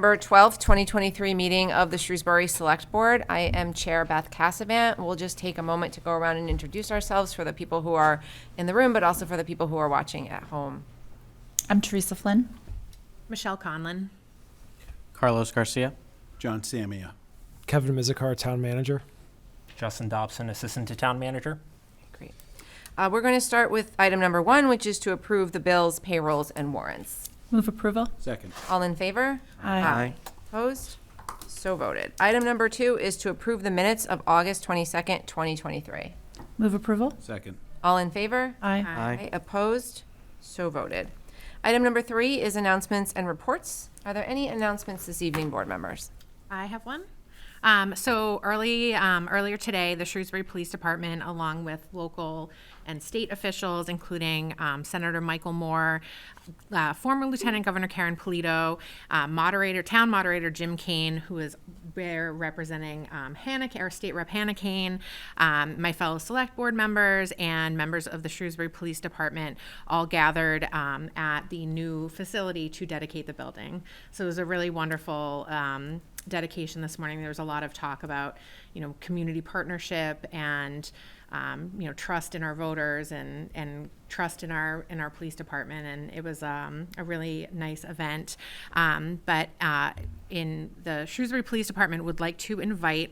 November 12th, 2023 meeting of the Shrewsbury Select Board. I am Chair Beth Cassavant. We'll just take a moment to go around and introduce ourselves for the people who are in the room, but also for the people who are watching at home. I'm Teresa Flynn. Michelle Conlon. Carlos Garcia. John Samia. Kevin Mizikar, Town Manager. Justin Dobson, Assistant to Town Manager. Great. We're going to start with item number 1, which is to approve the bills, payrolls, and warrants. Move approval. Second. All in favor? Aye. Opposed? So voted. Item number 2 is to approve the minutes of August 22nd, 2023. Move approval. Second. All in favor? Aye. Aye. Opposed? So voted. Item number 3 is announcements and reports. Are there any announcements this evening, board members? I have one. Earlier today, the Shrewsbury Police Department, along with local and state officials, including Senator Michael Moore, former Lieutenant Governor Karen Polito, Town Moderator Jim Kane, who is there representing State Rep Hannah Kane, my fellow Select Board members, and members of the Shrewsbury Police Department all gathered at the new facility to dedicate the building. So it was a really wonderful dedication this morning. There was a lot of talk about, community partnership and, trust in our voters and trust in our police department. And it was a really nice event. But in the Shrewsbury Police Department would like to invite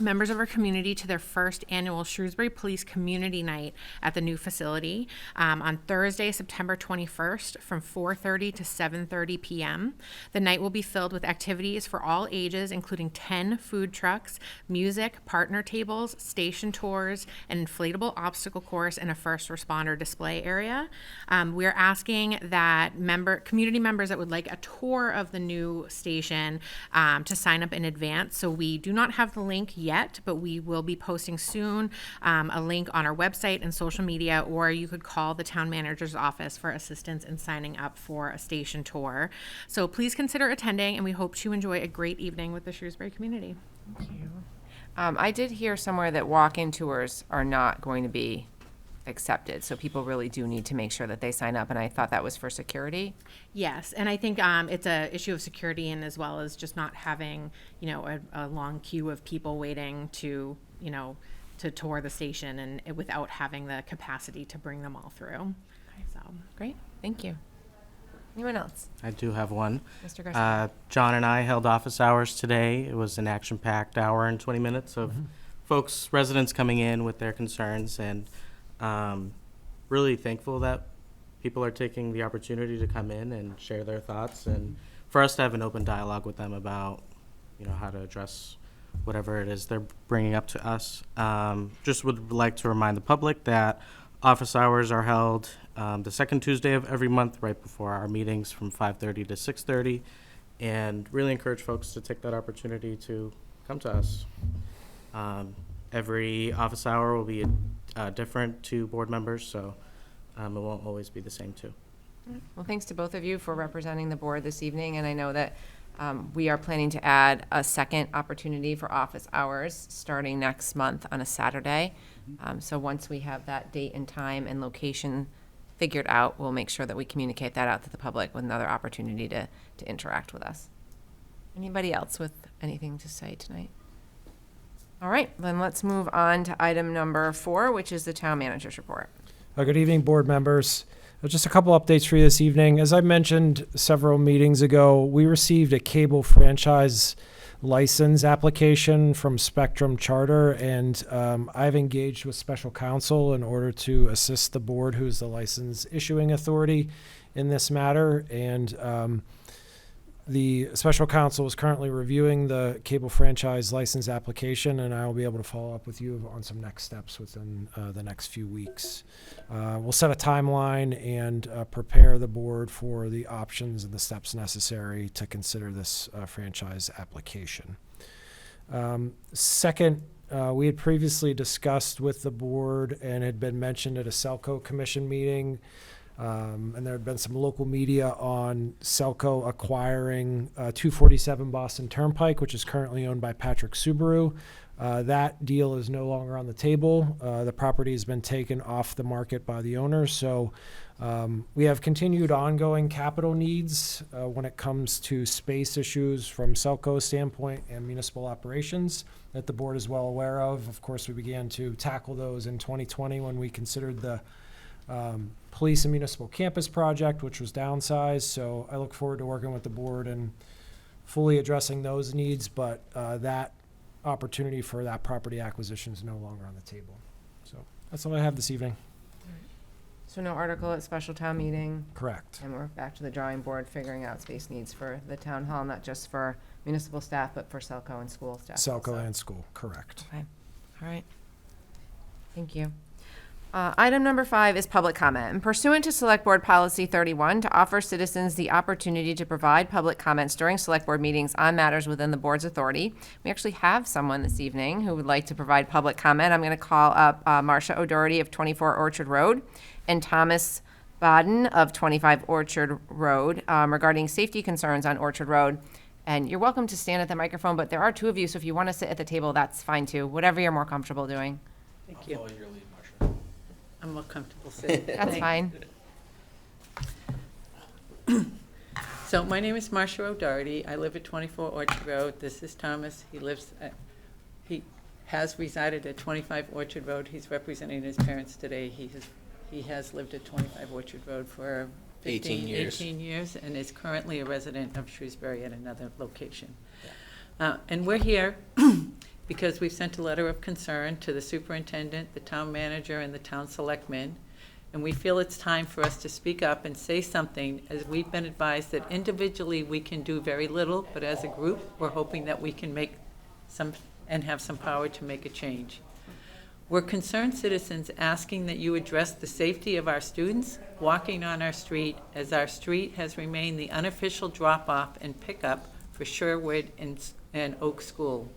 members of our community to their first annual Shrewsbury Police Community Night at the new facility on Thursday, September 21st from 4:30 to 7:30 p.m. The night will be filled with activities for all ages, including 10 food trucks, music, partner tables, station tours, an inflatable obstacle course, and a first responder display area. We are asking that community members that would like a tour of the new station to sign up in advance. So we do not have the link yet, but we will be posting soon a link on our website and social media, or you could call the town manager's office for assistance in signing up for a station tour. So please consider attending, and we hope to enjoy a great evening with the Shrewsbury community. Thank you. I did hear somewhere that walk-in tours are not going to be accepted, so people really do need to make sure that they sign up, and I thought that was for security. Yes, and I think it's a issue of security, and as well as just not having, a long queue of people waiting to tour the station, and without having the capacity to bring them all through. So Great, thank you. Anyone else? I do have one. Mr. Garcia? John and I held office hours today. It was an action-packed hour and 20 minutes of residents coming in with their concerns, and really thankful that people are taking the opportunity to come in and share their thoughts, and for us to have an open dialogue with them about, how to address whatever it is they're bringing up to us. Just would like to remind the public that office hours are held the second Tuesday of every month, right before our meetings from 5:30 to 6:30, and really encourage folks to take that opportunity to come to us. Every office hour will be different to board members, so it won't always be the same too. Well, thanks to both of you for representing the board this evening, and I know that we are planning to add a second opportunity for office hours starting next month on a Saturday. So once we have that date and time and location figured out, we'll make sure that we communicate that out to the public with another opportunity to interact with us. Anybody else with anything to say tonight? All right, then let's move on to item number 4, which is the town manager's report. Good evening, board members. Just a couple updates for you this evening. As I mentioned several meetings ago, we received a cable franchise license application from Spectrum Charter, and I've engaged with special counsel in order to assist the board, who's the license issuing authority in this matter. And the special counsel is currently reviewing the cable franchise license application, and I will be able to follow up with you on some next steps within the next few weeks. We'll set a timeline and prepare the board for the options and the steps necessary to consider this franchise application. Second, we had previously discussed with the board and had been mentioned at a Selco Commission meeting, and there had been some local media on Selco acquiring 247 Boston Turnpike, which is currently owned by Patrick Subaru. That deal is no longer on the table. The property has been taken off the market by the owner, so we have continued ongoing capital needs when it comes to space issues from Selco standpoint and municipal operations that the board is well aware of. Of course, we began to tackle those in 2020 when we considered the police and municipal campus project, which was downsized. So I look forward to working with the board and fully addressing those needs, but that opportunity for that property acquisition is no longer on the table. So that's all I have this evening. So no article at special town meeting, Correct. and we're back to the drawing board, figuring out space needs for the town hall, not just for municipal staff, but for Selco and school staff. Selco also. and school, correct. Okay, all right. Thank you. Item number 5 is public comment. And pursuant to Select Board Policy 31, to offer citizens the opportunity to provide public comments during Select Board meetings on matters within the board's authority. We actually have someone this evening who would like to provide public comment. I'm going to call up Marcia O'Doherty of 24 Orchard Road and Thomas Baden of 25 Orchard Road regarding safety concerns on Orchard Road. And you're welcome to stand at the microphone, but there are 2 of you, so if you want to sit at the table, that's fine too, whatever you're more comfortable doing. Thank you. I'm more comfortable sitting. That's fine. So my name is Marcia O'Doherty. I live at 24 Orchard Road. This is Thomas. He has resided at 25 Orchard Road. He's representing his parents today. He has lived at 25 Orchard Road for 18 years and is currently a resident of Shrewsbury at another location. And we're here because we've sent a letter of concern to the superintendent, the town manager, and the town selectmen. And we feel it's time for us to speak up and say something, as we've been advised that individually we can do very little, but as a group, we're hoping that we can make some, and have some power to make a change. We're concerned citizens asking that you address the safety of our students walking on our street, as our street has remained the unofficial drop-off and pickup for Sherwood and Oak School.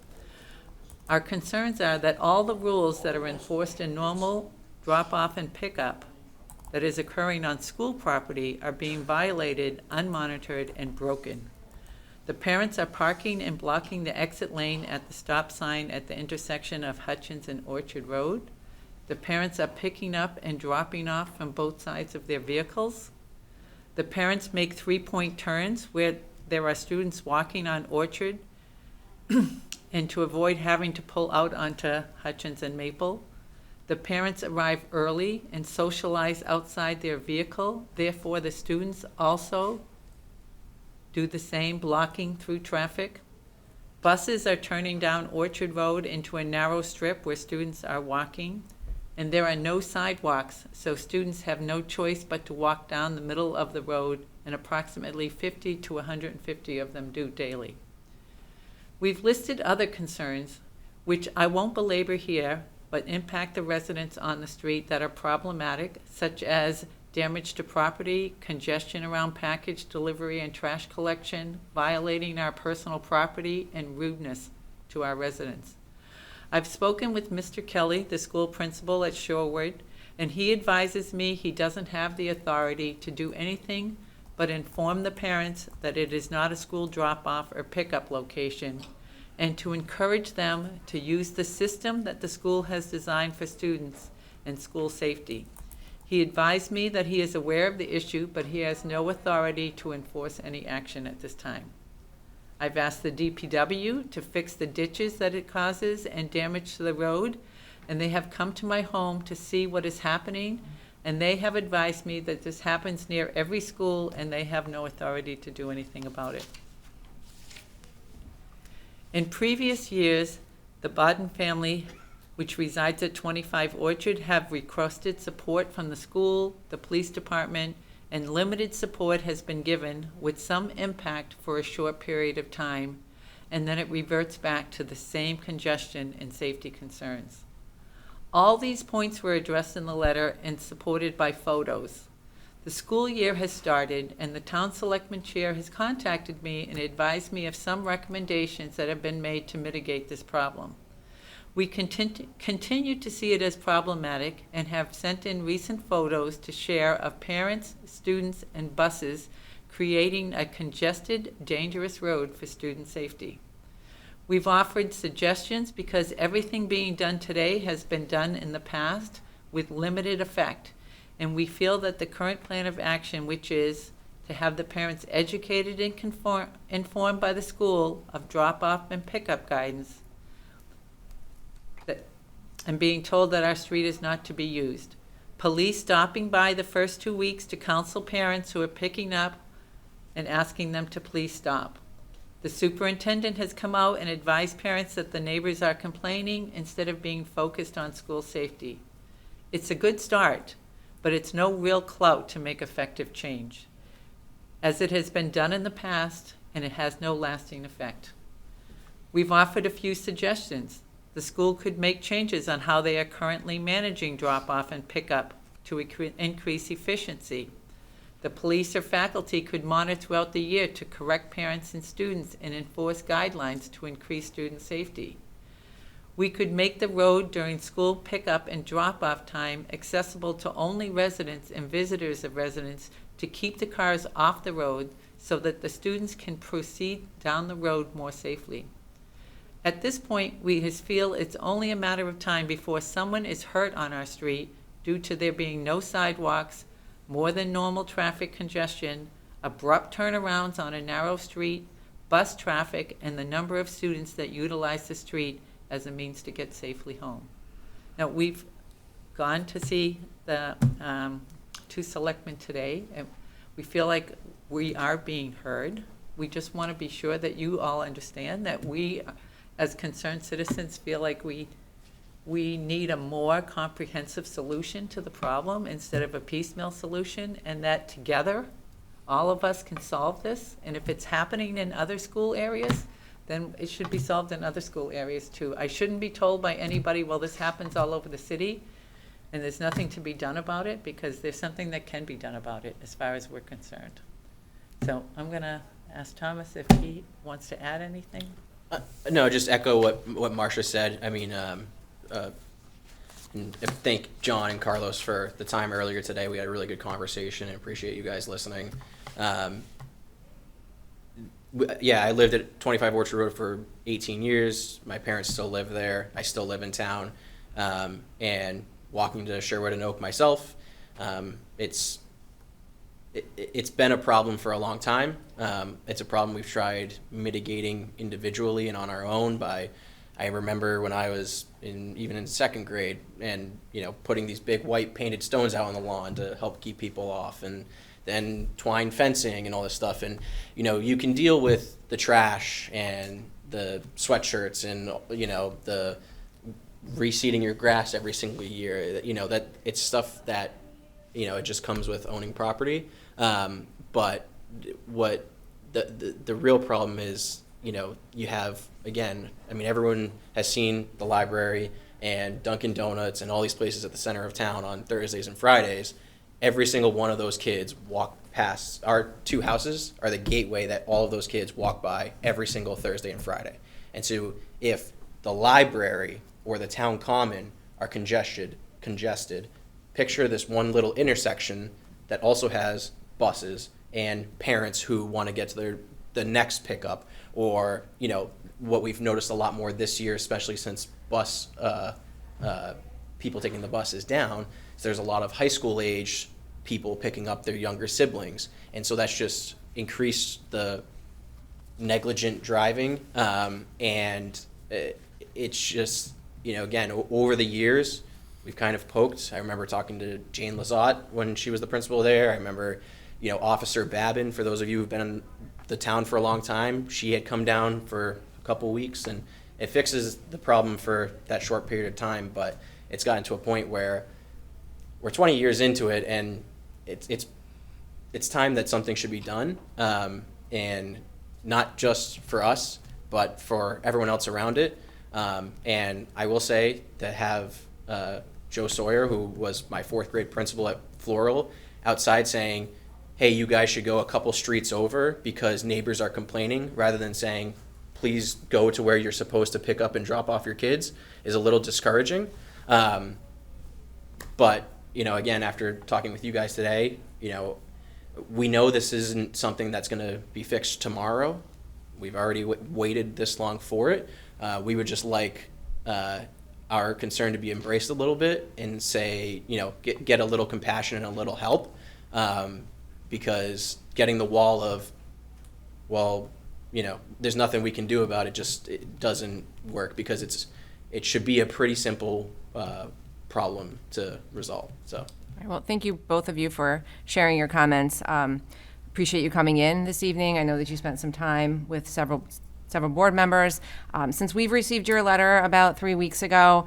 Our concerns are that all the rules that are enforced in normal drop-off and pickup that is occurring on school property are being violated, unmonitored, and broken. The parents are parking and blocking the exit lane at the stop sign at the intersection of Hutchins and Orchard Road. The parents are picking up and dropping off from both sides of their vehicles. The parents make 3-point turns where there are students walking on Orchard and to avoid having to pull out onto Hutchins and Maple. The parents arrive early and socialize outside their vehicle. Therefore, the students also do the same, blocking through traffic. Buses are turning down Orchard Road into a narrow strip where students are walking, and there are no sidewalks, so students have no choice but to walk down the middle of the road, and approximately 50 to 150 of them do daily. We've listed other concerns, which I won't belabor here, but impact the residents on the street that are problematic, such as damage to property, congestion around package delivery and trash collection, violating our personal property, and rudeness to our residents. I've spoken with Mr. Kelly, the school principal at Sherwood, and he advises me he doesn't have the authority to do anything but inform the parents that it is not a school drop-off or pickup location, and to encourage them to use the system that the school has designed for students and school safety. He advised me that he is aware of the issue, but he has no authority to enforce any action at this time. I've asked the DPW to fix the ditches that it causes and damage to the road, and they have come to my home to see what is happening, and they have advised me that this happens near every school and they have no authority to do anything about it. In previous years, the Baden family, which resides at 25 Orchard, have requested support from the school, the police department, and limited support has been given with some impact for a short period of time, and then it reverts back to the same congestion and safety concerns. All these points were addressed in the letter and supported by photos. The school year has started, and the town selectman chair has contacted me and advised me of some recommendations that have been made to mitigate this problem. We continue to see it as problematic and have sent in recent photos to share of parents, students, and buses creating a congested, dangerous road for student safety. We've offered suggestions because everything being done today has been done in the past with limited effect. And we feel that the current plan of action, which is to have the parents educated and informed by the school of drop-off and pickup guidance, and being told that our street is not to be used. Police stopping by the first 2 weeks to counsel parents who are picking up and asking them to please stop. The superintendent has come out and advised parents that the neighbors are complaining instead of being focused on school safety. It's a good start, but it's no real clout to make effective change, as it has been done in the past and it has no lasting effect. We've offered a few suggestions. The school could make changes on how they are currently managing drop-off and pickup to increase efficiency. The police or faculty could monitor throughout the year to correct parents and students and enforce guidelines to increase student safety. We could make the road during school pickup and drop-off time accessible to only residents and visitors of residents to keep the cars off the road so that the students can proceed down the road more safely. At this point, we feel it's only a matter of time before someone is hurt on our street due to there being no sidewalks, more than normal traffic congestion, abrupt turnarounds on a narrow street, bus traffic, and the number of students that utilize the street as a means to get safely home. Now, we've gone to see the 2 selectmen today, and we feel like we are being heard. We just want to be sure that you all understand that we, as concerned citizens, feel like we need a more comprehensive solution to the problem instead of a piecemeal solution, and that together, all of us can solve this. And if it's happening in other school areas, then it should be solved in other school areas too. I shouldn't be told by anybody, well, this happens all over the city and there's nothing to be done about it, because there's something that can be done about it as far as we're concerned. So I'm gonna ask Thomas if he wants to add anything. No, just echo what Marcia said. I mean, and thank John and Carlos for the time earlier today. We had a really good conversation and appreciate you guys listening. Yeah, I lived at 25 Orchard Road for 18 years. My parents still live there. I still live in town. And walking to Sherwood and Oak myself, it's been a problem for a long time. It's a problem we've tried mitigating individually and on our own by, I remember when I was even in 2nd grade and, putting these big white painted stones out on the lawn to help keep people off, and then twine fencing and all this stuff. And, you can deal with the trash and the sweatshirts and, the reseeding your grass every single year, that it's stuff that, it just comes with owning property. But what the real problem is, you have, again, everyone has seen the library and Dunkin' Donuts and all these places at the center of town on Thursdays and Fridays. Every single one of those kids walk past our 2 houses are the gateway that all of those kids walk by every single Thursday and Friday. And so if the library or the town common are congested, picture this one little intersection that also has buses and parents who want to get to the next pickup, or what we've noticed a lot more this year, especially since bus people taking the bus is down. So there's a lot of high school age people picking up their younger siblings, and so that's just increased the negligent driving, and it's just again, over the years we've kind of poked. I remember talking to Jane Lazat when she was the principal there. I remember Officer Babin, for those of you who've been in the town for a long time, she had come down for a couple weeks, and it fixes the problem for that short period of time, but it's gotten to a point where we're 20 years into it, and it's time that something should be done, and not just for us, but for everyone else around it. And I will say to have Joe Sawyer, who was my 4th grade principal at Floral, outside saying, hey, you guys should go a couple streets over because neighbors are complaining, rather than saying, please go to where you're supposed to pick up and drop off your kids, is a little discouraging. But, again, after talking with you guys today, we know this isn't something that's going to be fixed tomorrow. We've already waited this long for it. We would just like our concern to be embraced a little bit and say, get a little compassion and a little help, because getting the wall of, well, there's nothing we can do about it, it doesn't work, because it should be a pretty simple problem to resolve. So. All right, well, thank you, both of you, for sharing your comments. Appreciate you coming in this evening. I know that you spent some time with several board members. Since we've received your letter about 3 weeks ago,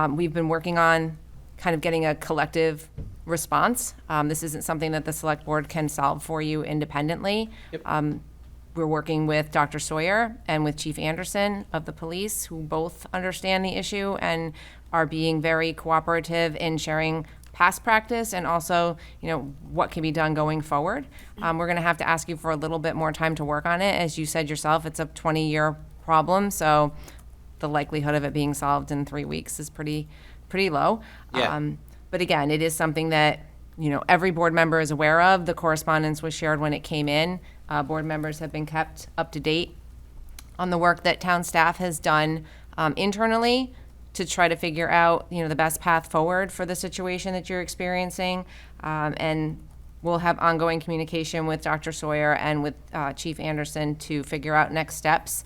we've been working on kind of getting a collective response. This isn't something that the select board can solve for you independently. Yep. We're working with Dr. Sawyer and with Chief Anderson of the police, who both understand the issue and are being very cooperative in sharing past practice and also, what can be done going forward. We're going to have to ask you for a little bit more time to work on it. As you said yourself, it's a 20-year problem, so the likelihood of it being solved in 3 weeks is pretty low. Yeah. But again, it is something that, every board member is aware of. The correspondence was shared when it came in. Board members have been kept up to date on the work that town staff has done internally to try to figure out, the best path forward for the situation that you're experiencing. And we'll have ongoing communication with Dr. Sawyer and with Chief Anderson to figure out next steps.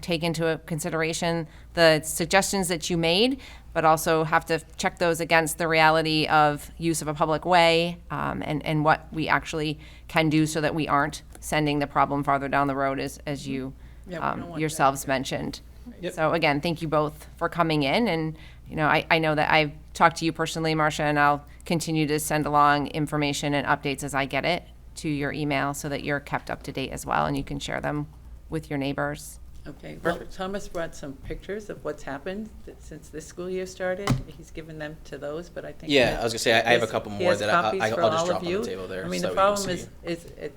Take into consideration the suggestions that you made, but also have to check those against the reality of use of a public way, and what we actually can do so that we aren't sending the problem farther down the road, as you Yeah, we don't want yourselves that. mentioned. Yep. So again, thank you both for coming in, and I know that I've talked to you personally, Marcia, and I'll continue to send along information and updates as I get it to your email so that you're kept up to date as well, and you can share them with your neighbors. Okay, well, Thomas brought some pictures of what's happened since this school year started. He's given them to those, but I think. Yeah, I was gonna say, I have a couple he more has that copies I'll for just all drop of on the you. table there. I mean, so the we can problem see. is,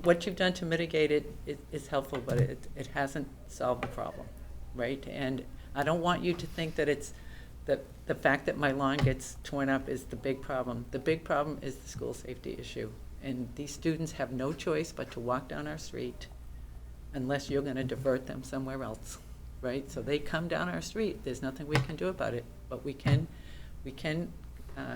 what you've done to mitigate it is helpful, but it hasn't solved the problem, right? And I don't want you to think that it's, that the fact that my lawn gets torn up is the big problem. The big problem is the school safety issue. And these students have no choice but to walk down our street unless you're going to divert them somewhere else, right? So they come down our street. There's nothing we can do about it, but we can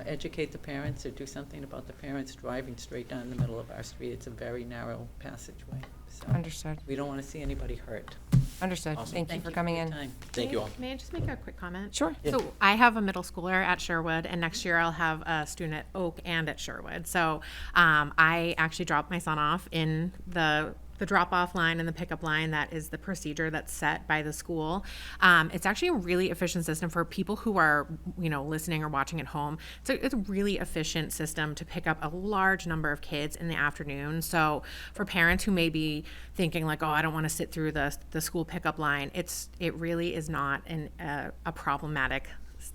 educate the parents or do something about the parents driving straight down the middle of our street. It's a very narrow passageway. So Understood. we don't want to see anybody hurt. Understood. Awesome. Thank you for coming your in. time. Thank you all. May I just make a quick comment? Sure. So I have a middle schooler at Sherwood, and next year I'll have a student at Oak and at Sherwood. So I actually dropped my son off in the drop-off line and the pickup line. That is the procedure that's set by the school. It's actually a really efficient system for people who are, listening or watching at home. So it's a really efficient system to pick up a large number of kids in the afternoon. So for parents who may be thinking like, oh, I don't want to sit through the school pickup line, it really is not a problematic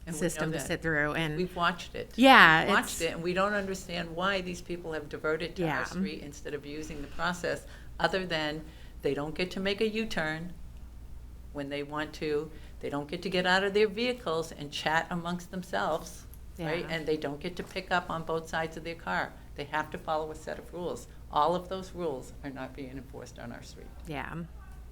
And we system know to that. sit through. And We've watched it. Yeah, We've watched it's- it, and we don't understand why these people have diverted to Yeah. our street instead of using the process, other than they don't get to make a U-turn when they want to. They don't get to get out of their vehicles and chat amongst themselves, right? Yeah. And they don't get to pick up on both sides of their car. They have to follow a set of rules. All of those rules are not being enforced on our street. Yeah.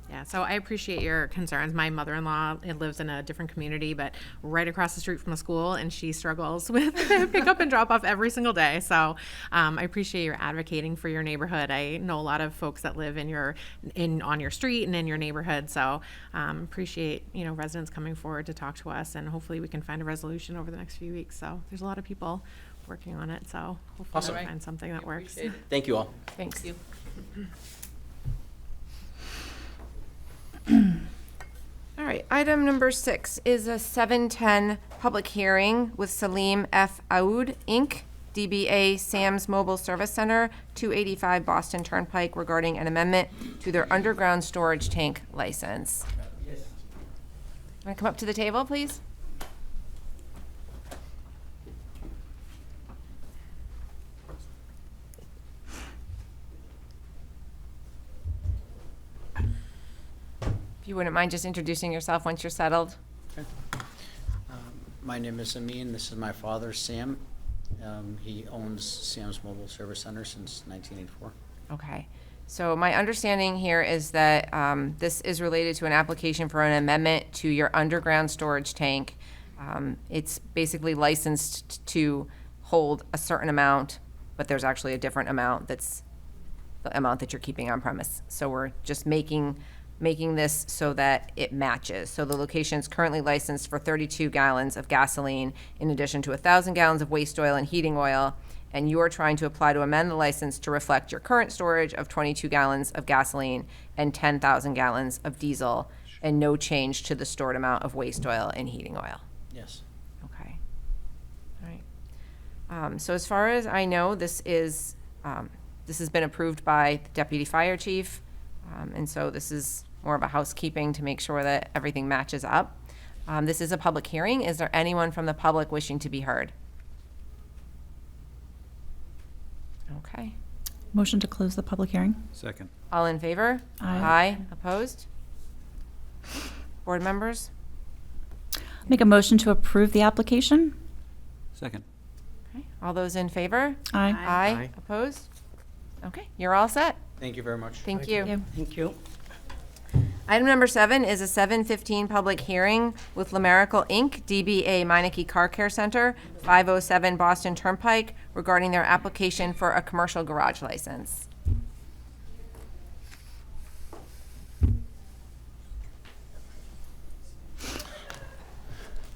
Yeah, so I appreciate your concerns. My mother-in-law lives in a different community, but right across the street from a school, and she struggles with pick up and drop off every single day. So I appreciate your advocating for your neighborhood. I know a lot of folks that live on your street and in your neighborhood. So appreciate residents coming forward to talk to us, and hopefully we can find a resolution over the next few weeks. So there's a lot of people working on it. So hopefully Awesome. we'll find something that works. Appreciate it. Thank you all. Thanks. Thank you. All right, item number 6 is a 7:10 public hearing with Salim F. Aoud, Inc., DBA Sam's Mobile Service Center, 285 Boston Turnpike, regarding an amendment to their underground storage tank license. Want to come up to the table, please? If you wouldn't mind just introducing yourself once you're settled. My name is Amin. This is my father, Sam. He owns Sam's Mobile Service Center since 1984. Okay. So my understanding here is that this is related to an application for an amendment to your underground storage tank. It's basically licensed to hold a certain amount, but there's actually a different amount that's the amount that you're keeping on premise. So we're just making this so that it matches. So the location is currently licensed for 32 gallons of gasoline in addition to 1,000 gallons of waste oil and heating oil. And you are trying to apply to amend the license to reflect your current storage of 22 gallons of gasoline and 10,000 gallons of diesel, and no change to the stored amount of waste oil and heating oil. Yes. Okay. All right. So as far as I know, this has been approved by the deputy fire chief. And so this is more of a housekeeping to make sure that everything matches up. This is a public hearing. Is there anyone from the public wishing to be heard? Okay. Motion to close the public hearing. Second. All in favor? Aye. Opposed? Board members? Make a motion to approve the application. Second. Okay. All those in favor? Aye. Aye. Opposed? Okay, you're all set. Thank you very much. Thank you. Thank you. Item number 7 is a 7:15 public hearing with Lamerical Inc., DBA Meineke Car Care Center, 507 Boston Turnpike, regarding their application for a commercial garage license.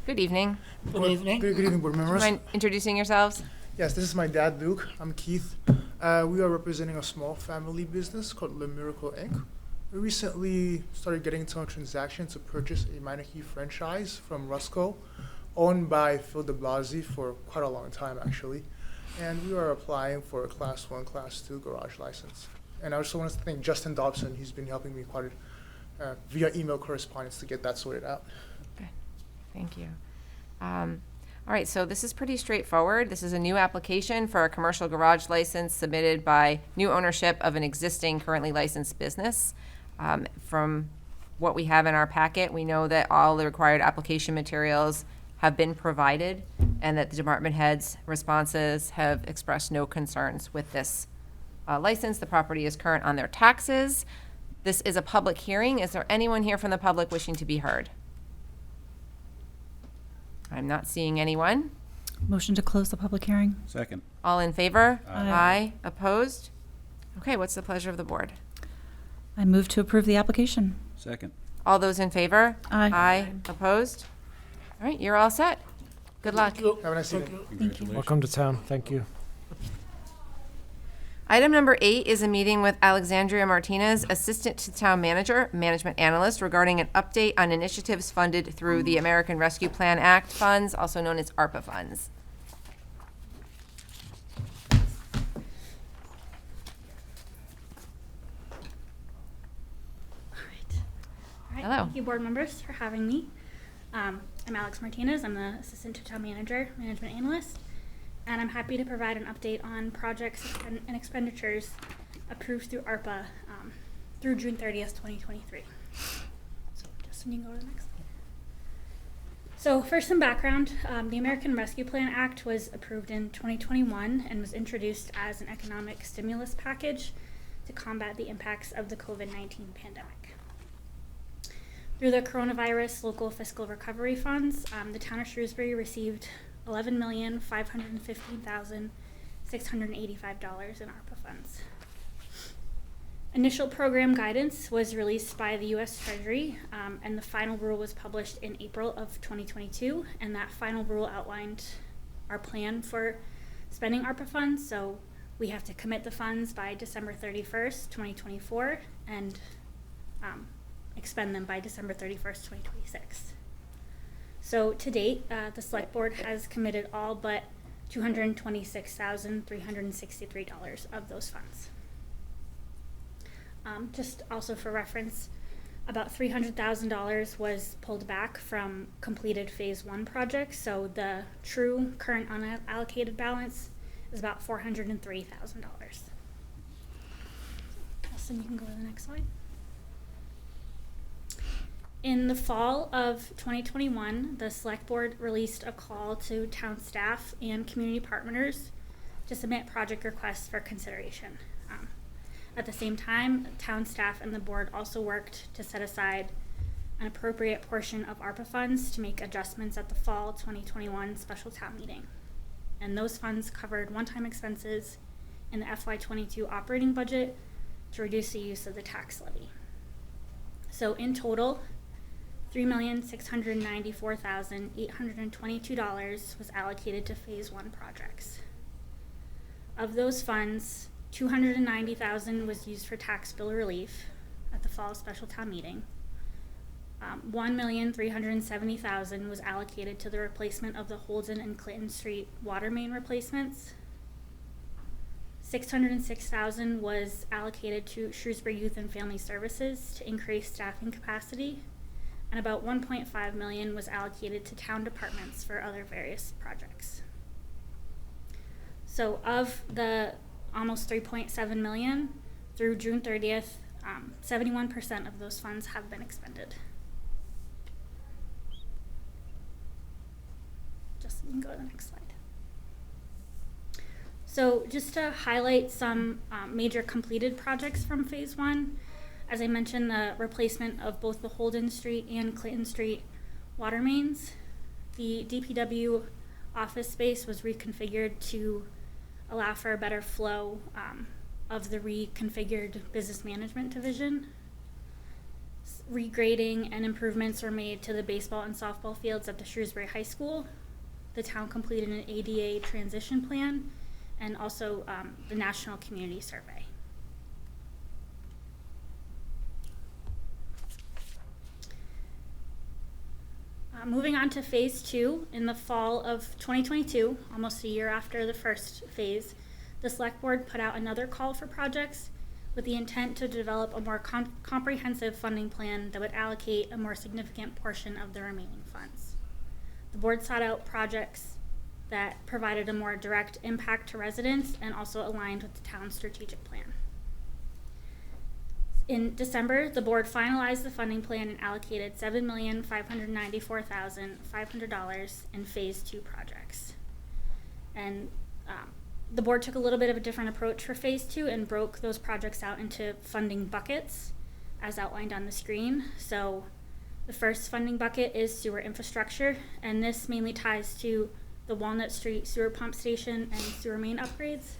Good evening. Good evening, board members. Mind introducing yourselves? Yes, this is my dad, Luke. I'm Keith. We are representing a small family business called Le Miracle Inc. We recently started getting into a transaction to purchase a Meineke franchise from Rusco, owned by Phil de Blasi for quite a long time, actually. And we are applying for a Class 1, Class 2 garage license. And I also want to thank Justin Dobson. He's been helping me quite via email correspondence to get that sorted out. Okay, thank you. All right, so this is pretty straightforward. This is a new application for a commercial garage license submitted by new ownership of an existing currently licensed business. From what we have in our packet, we know that all the required application materials have been provided and that the department heads' responses have expressed no concerns with this license. The property is current on their taxes. This is a public hearing. Is there anyone here from the public wishing to be heard? I'm not seeing anyone. Motion to close the public hearing. Second. All in favor? Aye. Opposed? Okay, what's the pleasure of the board? I move to approve the application. Second. All those in favor? Aye. Opposed? All right, you're all set. Good luck. Have a nice evening. Congratulations. Welcome to town. Thank you. Item number 8 is a meeting with Alexandria Martinez, Assistant to Town Manager, Management Analyst, regarding an update on initiatives funded through the American Rescue Plan Act funds, also known as ARPA funds. All right, Hello. thank you, board members, for having me. I'm Alex Martinez. I'm the Assistant to Town Manager, Management Analyst, and I'm happy to provide an update on projects and expenditures approved through ARPA through June 30th, 2023. So Justin, you can go to the next slide. So first, some background. The American Rescue Plan Act was approved in 2021 and was introduced as an economic stimulus package to combat the impacts of the COVID-19 pandemic. Through the coronavirus local fiscal recovery funds, the town of Shrewsbury received $11,515,685 in ARPA funds. Initial program guidance was released by the U.S. Treasury, and the final rule was published in April of 2022, and that final rule outlined our plan for spending ARPA funds. So we have to commit the funds by December 31st, 2024, and expend them by December 31st, 2026. So to date, the select board has committed all but $226,363 of those funds. Just also for reference, about $300,000 was pulled back from completed phase 1 projects. So the true current unallocated balance is about $403,000. Austin, you can go to the next slide. In the fall of 2021, the select board released a call to town staff and community partners to submit project requests for consideration. At the same time, town staff and the board also worked to set aside an appropriate portion of ARPA funds to make adjustments at the fall 2021 special town meeting. And those funds covered one-time expenses in the FY22 operating budget to reduce the use of the tax levy. So in total, $3,694,822 was allocated to Phase 1 projects. Of those funds, $290,000 was used for tax bill relief at the fall special town meeting. $1,370,000 was allocated to the replacement of the Holden and Clinton Street water main replacements. $606,000 was allocated to Shrewsbury Youth and Family Services to increase staffing capacity, and about $1.5 million was allocated to town departments for other various projects. So of the almost $3.7 million through June 30th, 71% of those funds have been expended. Just, you can go to the next slide. So just to highlight some major completed projects from Phase 1, as I mentioned, the replacement of both the Holden Street and Clinton Street water mains. The DPW office space was reconfigured to allow for a better flow of the reconfigured business management division. Regrading and improvements were made to the baseball and softball fields at the Shrewsbury High School. The town completed an ADA transition plan and also the National Community Survey. Moving on to Phase 2, in the fall of 2022, almost a year after the first phase, the Select Board put out another call for projects with the intent to develop a more comprehensive funding plan that would allocate a more significant portion of the remaining funds. The board sought out projects that provided a more direct impact to residents and also aligned with the town's strategic plan. In December, the board finalized the funding plan and allocated $7,594,500 in Phase 2 projects. And the board took a little bit of a different approach for Phase 2 and broke those projects out into funding buckets, as outlined on the screen. So the first funding bucket is sewer infrastructure, and this mainly ties to the Walnut Street sewer pump station and sewer main upgrades.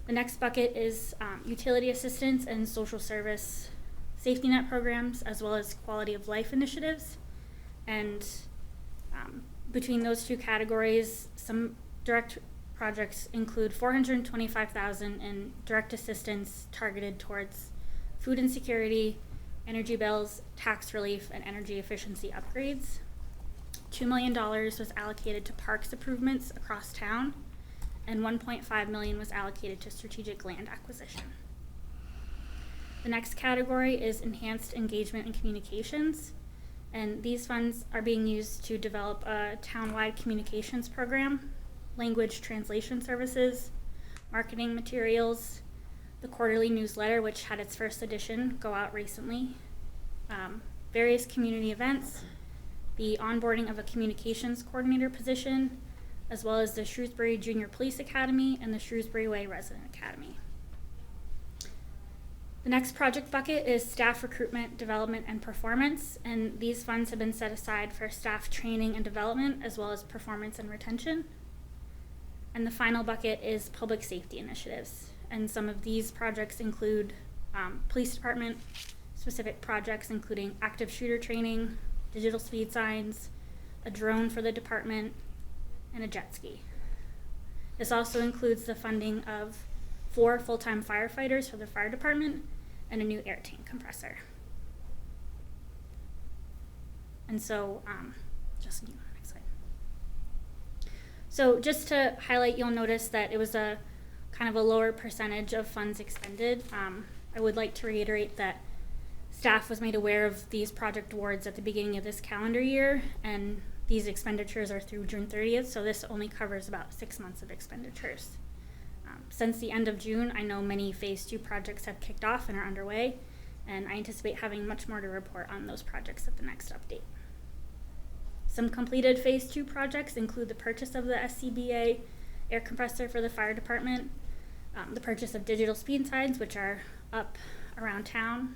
The next bucket is utility assistance and social service safety net programs, as well as quality of life initiatives. And between those two categories, some direct projects include $425,000 in direct assistance targeted towards food insecurity, energy bills, tax relief, and energy efficiency upgrades. $2 million was allocated to parks improvements across town, and $1.5 million was allocated to strategic land acquisition. The next category is enhanced engagement and communications, and these funds are being used to develop a town-wide communications program, language translation services, marketing materials, the quarterly newsletter, which had its first edition go out recently, various community events, the onboarding of a communications coordinator position, as well as the Shrewsbury Junior Police Academy and the Shrewsbury Way Resident Academy. The next project bucket is staff recruitment, development, and performance, and these funds have been set aside for staff training and development, as well as performance and retention. And the final bucket is public safety initiatives, and some of these projects include police department specific projects, including active shooter training, digital speed signs, a drone for the department, and a jet ski. This also includes the funding of 4 full-time firefighters for the fire department and a new air tank compressor. And so, next slide. So just to highlight, you'll notice that it was a kind of a lower percentage of funds expended. I would like to reiterate that staff was made aware of these project awards at the beginning of this calendar year, and these expenditures are through June 30th, so this only covers about 6 months of expenditures. Since the end of June, I know many Phase 2 projects have kicked off and are underway, and I anticipate having much more to report on those projects at the next update. Some completed Phase 2 projects include the purchase of the SCBA air compressor for the fire department, the purchase of digital speed signs, which are up around town,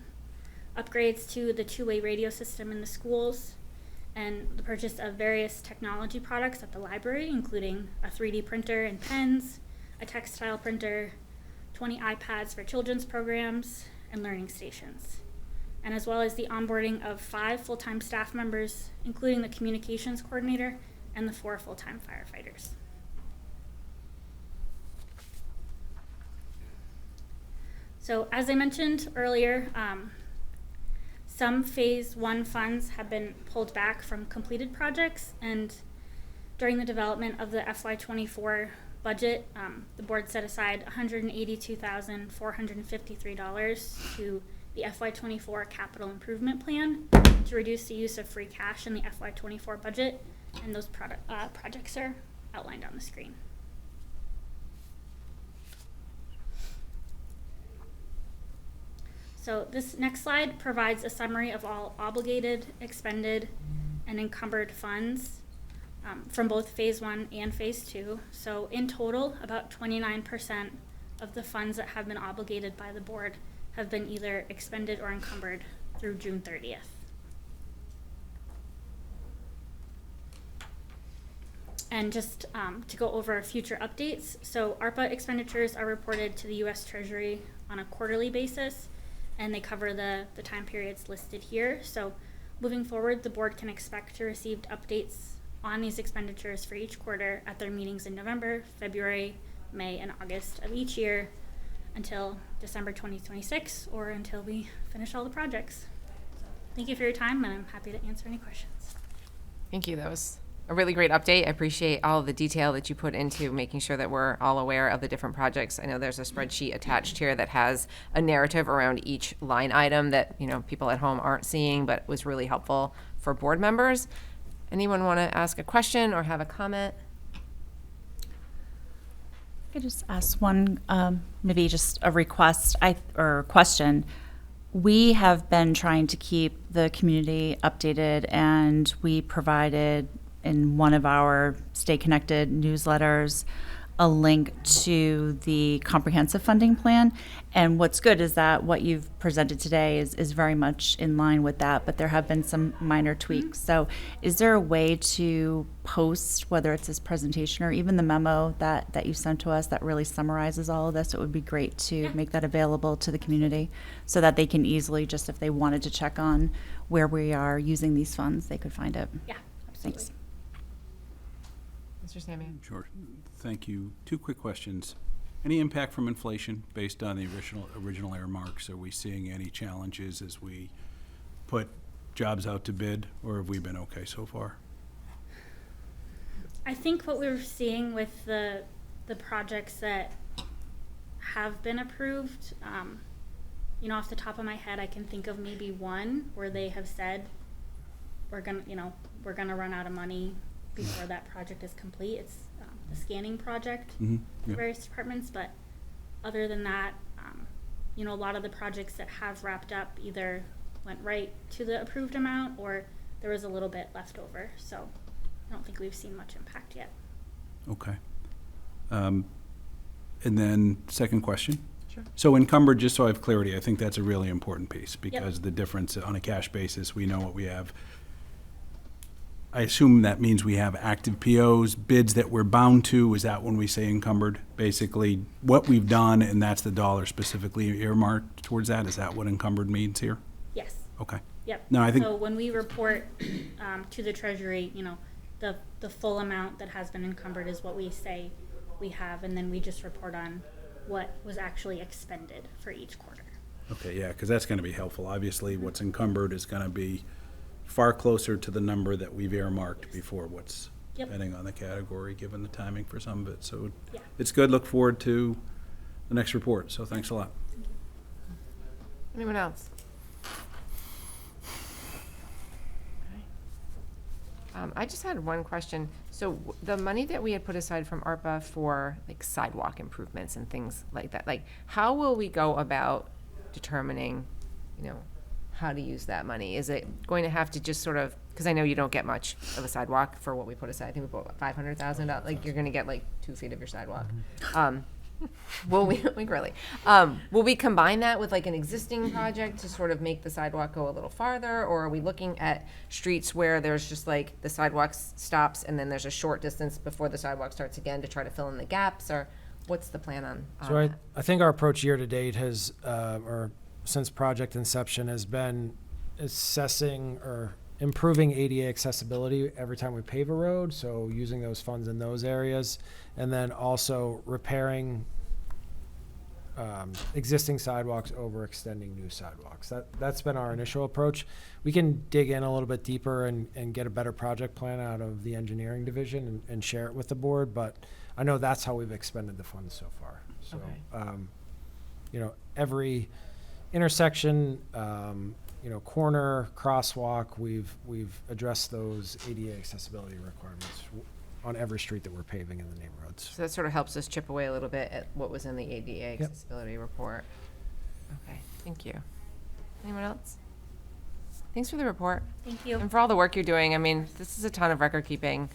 upgrades to the two-way radio system in the schools, and the purchase of various technology products at the library, including a 3D printer and pens, a textile printer, 20 iPads for children's programs, and learning stations, and as well as the onboarding of 5 full-time staff members, including the communications coordinator and the 4 full-time firefighters. So as I mentioned earlier, some Phase 1 funds have been pulled back from completed projects, and during the development of the FY24 budget, the board set aside $182,453 to the FY24 capital improvement plan to reduce the use of free cash in the FY24 budget, and those projects are outlined on the screen. So this next slide provides a summary of all obligated, expended, and encumbered funds from both Phase 1 and Phase 2. So in total, about 29% of the funds that have been obligated by the board have been either expended or encumbered through June 30th. And just to go over future updates, so ARPA expenditures are reported to the U.S. Treasury on a quarterly basis, and they cover the time periods listed here. So moving forward, the board can expect to receive updates on these expenditures for each quarter at their meetings in November, February, May, and August of each year until December 2026, or until we finish all the projects. So thank you for your time, and I'm happy to answer any questions. Thank you. That was a really great update. I appreciate all of the detail that you put into making sure that we're all aware of the different projects. I know there's a spreadsheet attached here that has a narrative around each line item that, you know, people at home aren't seeing, but was really helpful for board members. Anyone want to ask a question or have a comment? I could just ask one, maybe just a request or question. We have been trying to keep the community updated, and we provided in one of our Stay Connected newsletters a link to the comprehensive funding plan. And what's good is that what you've presented today is very much in line with that, but there have been some minor tweaks. So is there a way to post, whether it's this presentation or even the memo that you sent to us that really summarizes all of this? It would be great to make that available to the community so that they can easily, just if they wanted to check on where we are using these funds, they could find it. Yeah, absolutely. Thanks. Mr. Samian? Sure. Thank you. 2 quick questions. Any impact from inflation based on the original earmarks? Are we seeing any challenges as we put jobs out to bid, or have we been okay so far? I think what we're seeing with the projects that have been approved, you know, off the top of my head, I can think of maybe one where they have said, we're gonna run out of money before that project is complete. It's the scanning project for various departments, but other than that, you know, a lot of the projects that have wrapped up either went right to the approved amount or there was a little bit left over. So I don't think we've seen much impact yet. Okay. And then second question. Sure. So encumbered, just so I have clarity, I think that's a really important piece because the difference on a cash basis, we know what we have. I assume that means we have active POs, bids that we're bound to. Is that when we say encumbered? Basically, what we've done, and that's the dollar specifically earmarked towards that? Is that what encumbered means here? Yes. Okay. Yep. No, I think. So when we report to the Treasury, you know, the full amount that has been encumbered is what we say we have, and then we just report on what was actually expended for each quarter. Okay, yeah, because that's going to be helpful. Obviously, what's encumbered is going to be far closer to the number that we've earmarked before what's depending on the category, given the timing for some of it. So it's good. Look forward to the next report. So thanks a lot. Anyone else? I just had one question. So the money that we had put aside from ARPA for like sidewalk improvements and things like that, like how will we go about determining, you know, how to use that money? Is it going to have to just sort of, because I know you don't get much of a sidewalk for what we put aside. I think we put $500,000. Like you're going to get like 2 feet of your sidewalk. Will we, really, will we combine that with like an existing project to sort of make the sidewalk go a little farther? Or are we looking at streets where there's just like the sidewalk stops and then there's a short distance before the sidewalk starts again to try to fill in the gaps? Or what's the plan on So that? I think our approach year to date has, or since project inception, has been assessing or improving ADA accessibility every time we pave a road. So using those funds in those areas, and then also repairing existing sidewalks over extending new sidewalks. That's been our initial approach. We can dig in a little bit deeper and get a better project plan out of the engineering division and share it with the board, but I know that's how we've expended the funds so far. So, Okay. Every intersection, corner, crosswalk, we've addressed those ADA accessibility requirements on every street that we're paving in the neighborhoods. So that sort of helps us chip away a little bit at what was in the ADA accessibility report. Okay, thank you. Anyone else? Thanks for the report Thank you. and for all the work you're doing. I mean, this is a ton of record keeping.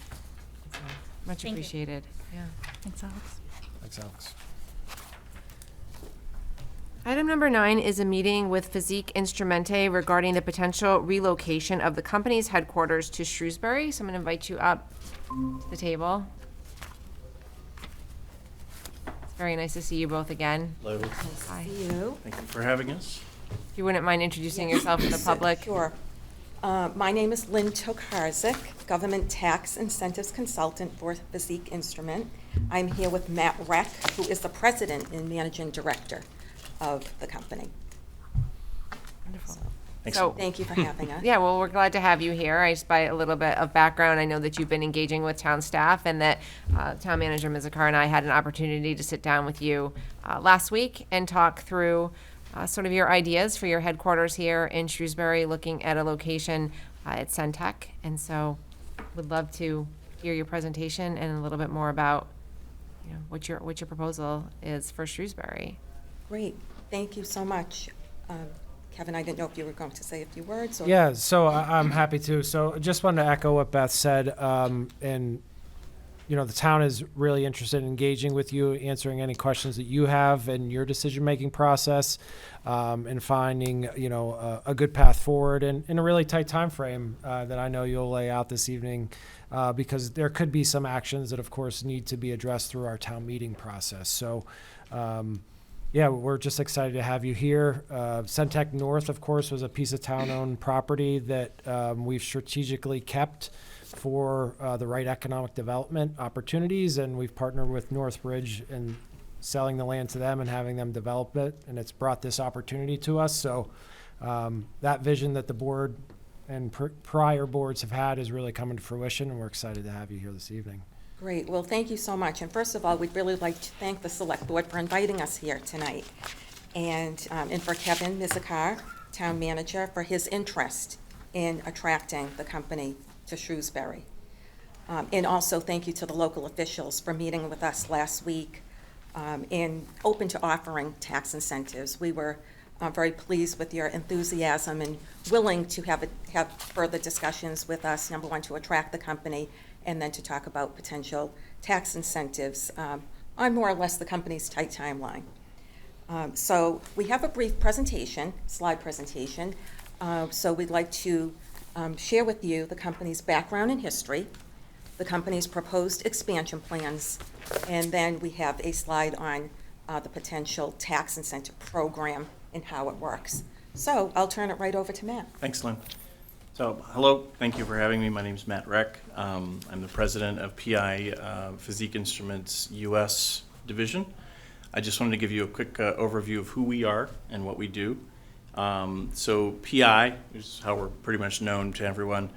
So, much Thank you. appreciated. Yeah. Thanks, Alex. Thanks, Alex. Item number 9 is a meeting with Physique Instrumente regarding the potential relocation of the company's headquarters to Shrewsbury. So I'm going to invite you up to the table. It's very nice to see you both again. Hello. Hi. Thank you for having us. If you wouldn't mind introducing yourself to the public. Sure. My name is Lynn Tokarzik, Government Tax Incentives Consultant for Physique Instrument. I'm here with Matt Reck, who is the President and Managing Director of the company. Wonderful. Thanks. So, Thank you for having us. yeah, well, we're glad to have you here. I just, by a little bit of background, I know that you've been engaging with town staff and that Town Manager Mizikar and I had an opportunity to sit down with you last week and talk through sort of your ideas for your headquarters here in Shrewsbury, looking at a location at Centec. And so would love to hear your presentation and a little bit more about, what your proposal is for Shrewsbury. Great. Thank you so much. Kevin, I didn't know if you were going to say a few words. Or Yeah, so I'm happy to. So I just wanted to echo what Beth said. And, the town is really interested in engaging with you, answering any questions that you have in your decision-making process, and finding, a good path forward in a really tight time frame that I know you'll lay out this evening, because there could be some actions that, of course, need to be addressed through our town meeting process. So, yeah, we're just excited to have you here. Centec North, of course, was a piece of town-owned property that we've strategically kept for the right economic development opportunities, and we've partnered with Northbridge in selling the land to them and having them develop it, and it's brought this opportunity to us. So that vision that the board and prior boards have had is really coming to fruition, and we're excited to have you here this evening. Great. Well, thank you so much. And first of all, we'd really like to thank the Select Board for inviting us here tonight, and for Kevin Mizikar, Town Manager, for his interest in attracting the company to Shrewsbury. And also thank you to the local officials for meeting with us last week and open to offering tax incentives. We were very pleased with your enthusiasm and willing to have further discussions with us, number one, to attract the company, and then to talk about potential tax incentives on more or less the company's tight timeline. So we have a brief presentation, slide presentation. So we'd like to share with you the company's background and history, the company's proposed expansion plans, and then we have a slide on the potential tax incentive program and how it works. So I'll turn it right over to Matt. Thanks, Lynn. So, hello, thank you for having me. My name is Matt Reck. I'm the president of PI Physique Instruments US division. I just wanted to give you a quick overview of who we are and what we do. So PI, which is how we're pretty much known to everyone,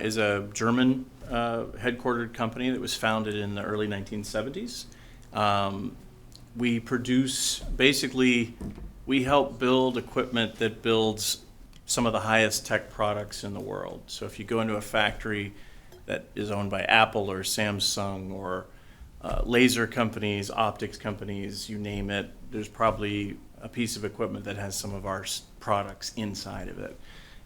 is a German headquartered company that was founded in the early 1970s. We produce, basically, we help build equipment that builds some of the highest tech products in the world. So if you go into a factory that is owned by Apple or Samsung or laser companies, optics companies, you name it, there's probably a piece of equipment that has some of our products inside of it.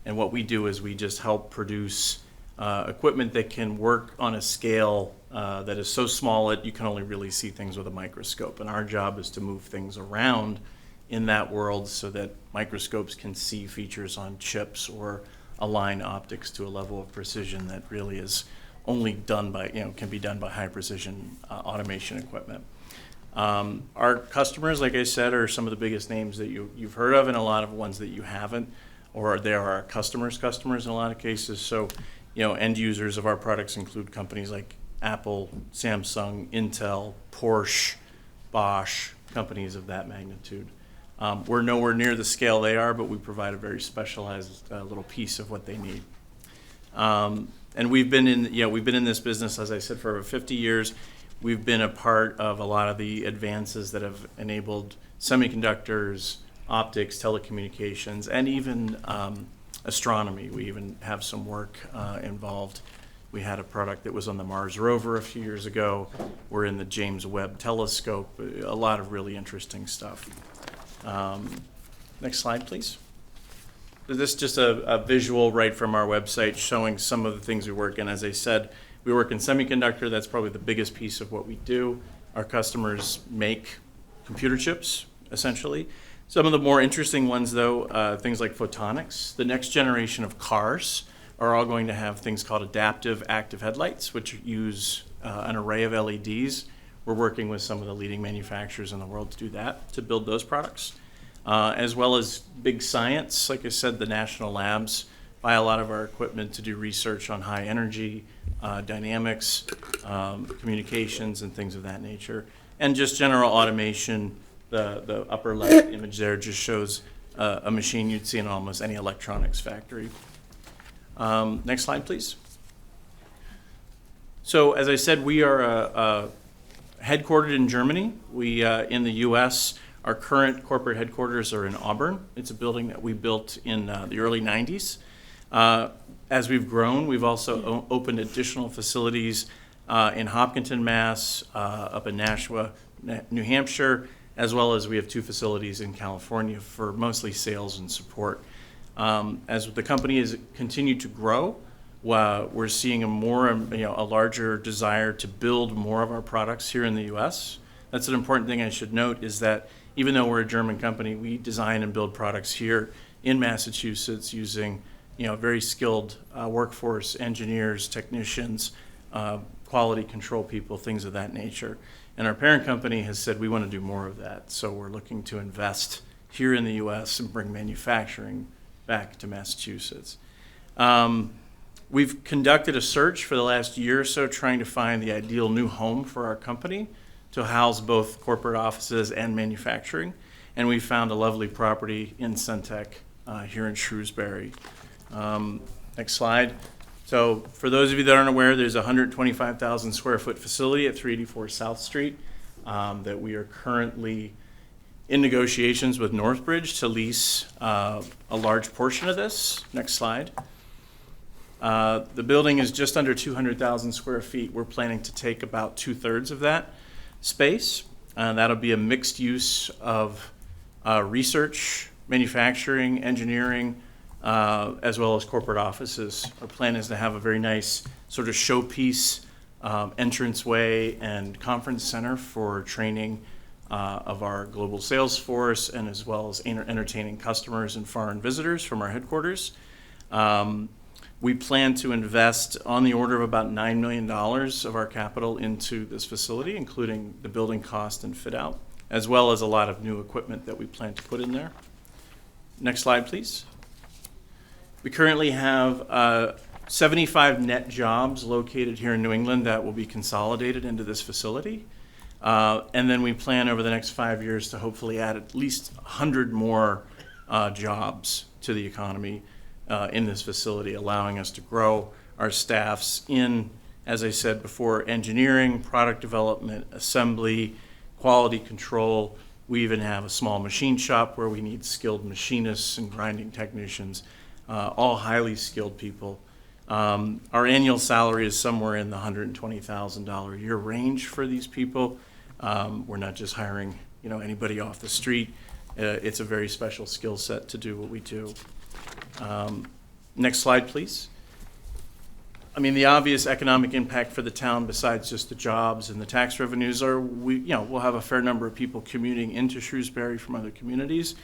And what we do is we just help produce equipment that can work on a scale that is so small that you can only really see things with a microscope. And our job is to move things around in that world so that microscopes can see features on chips or align optics to a level of precision that really is only done by, can be done by high precision automation equipment. Our customers, like I said, are some of the biggest names that you've heard of, and a lot of ones that you haven't, or they are our customers' customers in a lot of cases. So, end users of our products include companies like Apple, Samsung, Intel, Porsche, Bosch, companies of that magnitude. We're nowhere near the scale they are, but we provide a very specialized little piece of what they need. And we've been in this business, as I said, for over 50 years. We've been a part of a lot of the advances that have enabled semiconductors, optics, telecommunications, and even astronomy. We even have some work involved. We had a product that was on the Mars rover a few years ago. We're in the James Webb Telescope. A lot of really interesting stuff. Next slide, please. This is just a visual right from our website showing some of the things we work in. As I said, we work in semiconductor. That's probably the biggest piece of what we do. Our customers make computer chips, essentially. Some of the more interesting ones, though, things like photonics. The next generation of cars are all going to have things called adaptive active headlights, which use an array of LEDs. We're working with some of the leading manufacturers in the world to do that, to build those products. As well as big science. Like I said, the national labs buy a lot of our equipment to do research on high energy, dynamics, communications, and things of that nature. And just general automation. The upper left image there just shows a machine you'd see in almost any electronics factory. Next slide, please. So as I said, we are headquartered in Germany. We, in the U.S., our current corporate headquarters are in Auburn. It's a building that we built in the early 90s. As we've grown, we've also opened additional facilities in Hopkinton, Mass., up in Nashua, New Hampshire, as well as we have 2 facilities in California for mostly sales and support. As the company has continued to grow, we're seeing a larger desire to build more of our products here in the U.S. That's an important thing I should note, is that even though we're a German company, we design and build products here in Massachusetts using very skilled workforce, engineers, technicians, quality control people, things of that nature. And our parent company has said we want to do more of that. So we're looking to invest here in the U.S. and bring manufacturing back to Massachusetts. We've conducted a search for the last year or so trying to find the ideal new home for our company to house both corporate offices and manufacturing. And we found a lovely property in Centec here in Shrewsbury. Next slide. So for those of you that aren't aware, there's a 125,000 square foot facility at 384 South Street that we are currently in negotiations with Northbridge to lease a large portion of this. Next slide. The building is just under 200,000 square feet. We're planning to take about 2/3 of that space. That'll be a mixed use of research, manufacturing, engineering, as well as corporate offices. Our plan is to have a very nice sort of showpiece entranceway and conference center for training of our global sales force, and as well as entertaining customers and foreign visitors from our headquarters. We plan to invest on the order of about $9 million of our capital into this facility, including the building cost and fit out, as well as a lot of new equipment that we plan to put in there. Next slide, please. We currently have 75 net jobs located here in New England that will be consolidated into this facility. And then we plan over the next 5 years to hopefully add at least 100 more jobs to the economy in this facility, allowing us to grow our staffs in, as I said before, engineering, product development, assembly, quality control. We even have a small machine shop where we need skilled machinists and grinding technicians, all highly skilled people. Our annual salary is somewhere in the $120,000 a year range for these people. We're not just hiring anybody off the street. It's a very special skill set to do what we do. Next slide, please. I mean, the obvious economic impact for the town, besides just the jobs and the tax revenues, are we'll have a fair number of people commuting into Shrewsbury from other communities.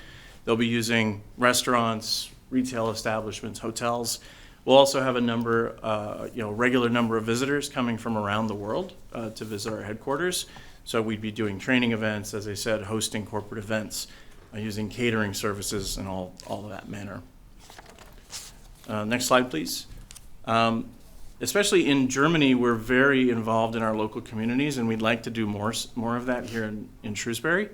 They'll be using restaurants, retail establishments, hotels. We'll also have a regular number of visitors coming from around the world to visit our headquarters. So we'd be doing training events, as I said, hosting corporate events, using catering services and all of that manner. Next slide, please. Especially in Germany, we're very involved in our local communities, and we'd like to do more of that here in Shrewsbury.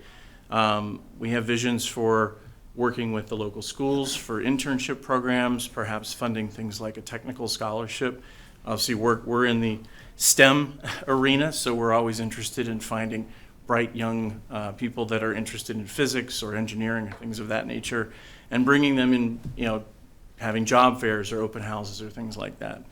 We have visions for working with the local schools for internship programs, perhaps funding things like a technical scholarship. Obviously, we're in the STEM arena, so we're always interested in finding bright young people that are interested in physics or engineering or things of that nature, and bringing them in, having job fairs or open houses or things like that.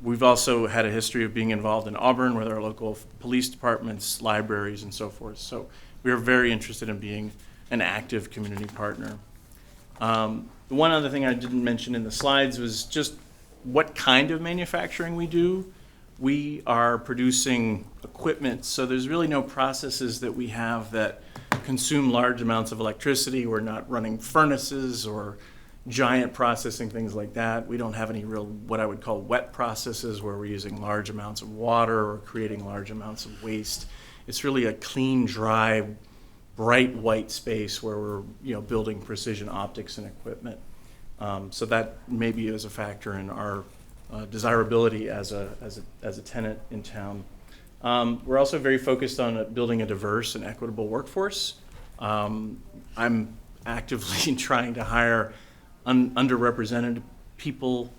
We've also had a history of being involved in Auburn with our local police departments, libraries, and so forth. So we are very interested in being an active community partner. The one other thing I didn't mention in the slides was just what kind of manufacturing we do. We are producing equipment, so there's really no processes that we have that consume large amounts of electricity. We're not running furnaces or giant processing, things like that. We don't have any real, what I would call wet processes, where we're using large amounts of water or creating large amounts of waste. It's really a clean, dry, bright white space where we're building precision optics and equipment. So that maybe is a factor in our desirability as a tenant in town. We're also very focused on building a diverse and equitable workforce. I'm actively trying to hire underrepresented people,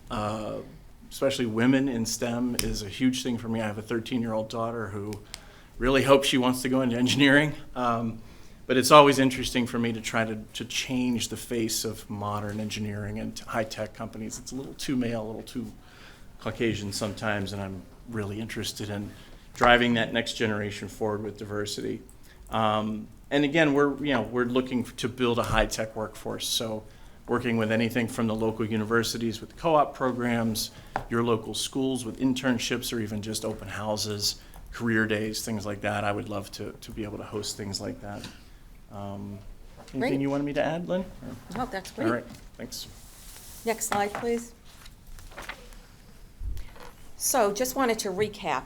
especially women in STEM, is a huge thing for me. I have a 13-year-old daughter who really hopes she wants to go into engineering. But it's always interesting for me to try to change the face of modern engineering and high-tech companies. It's a little too male, a little too Caucasian sometimes, and I'm really interested in driving that next generation forward with diversity. And again, we're looking to build a high-tech workforce. So working with anything from the local universities with co-op programs, your local schools with internships, or even just open houses, career days, things like that. I would love to be able to host things like that. Anything Great. you wanted me to add, Lynn? Or- No, that's great. All right, thanks. Next slide, please. So just wanted to recap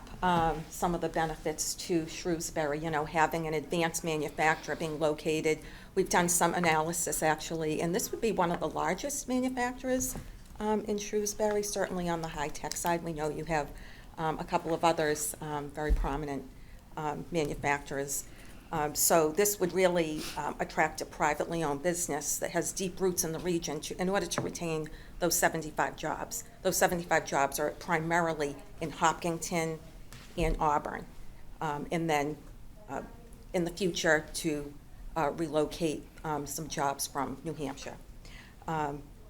some of the benefits to Shrewsbury, having an advanced manufacturer being located. We've done some analysis, actually, and this would be one of the largest manufacturers in Shrewsbury, certainly on the high-tech side. We know you have a couple of others, very prominent manufacturers. So this would really attract a privately owned business that has deep roots in the region in order to retain those 75 jobs. Those 75 jobs are primarily in Hopkinton and Auburn, and then in the future to relocate some jobs from New Hampshire.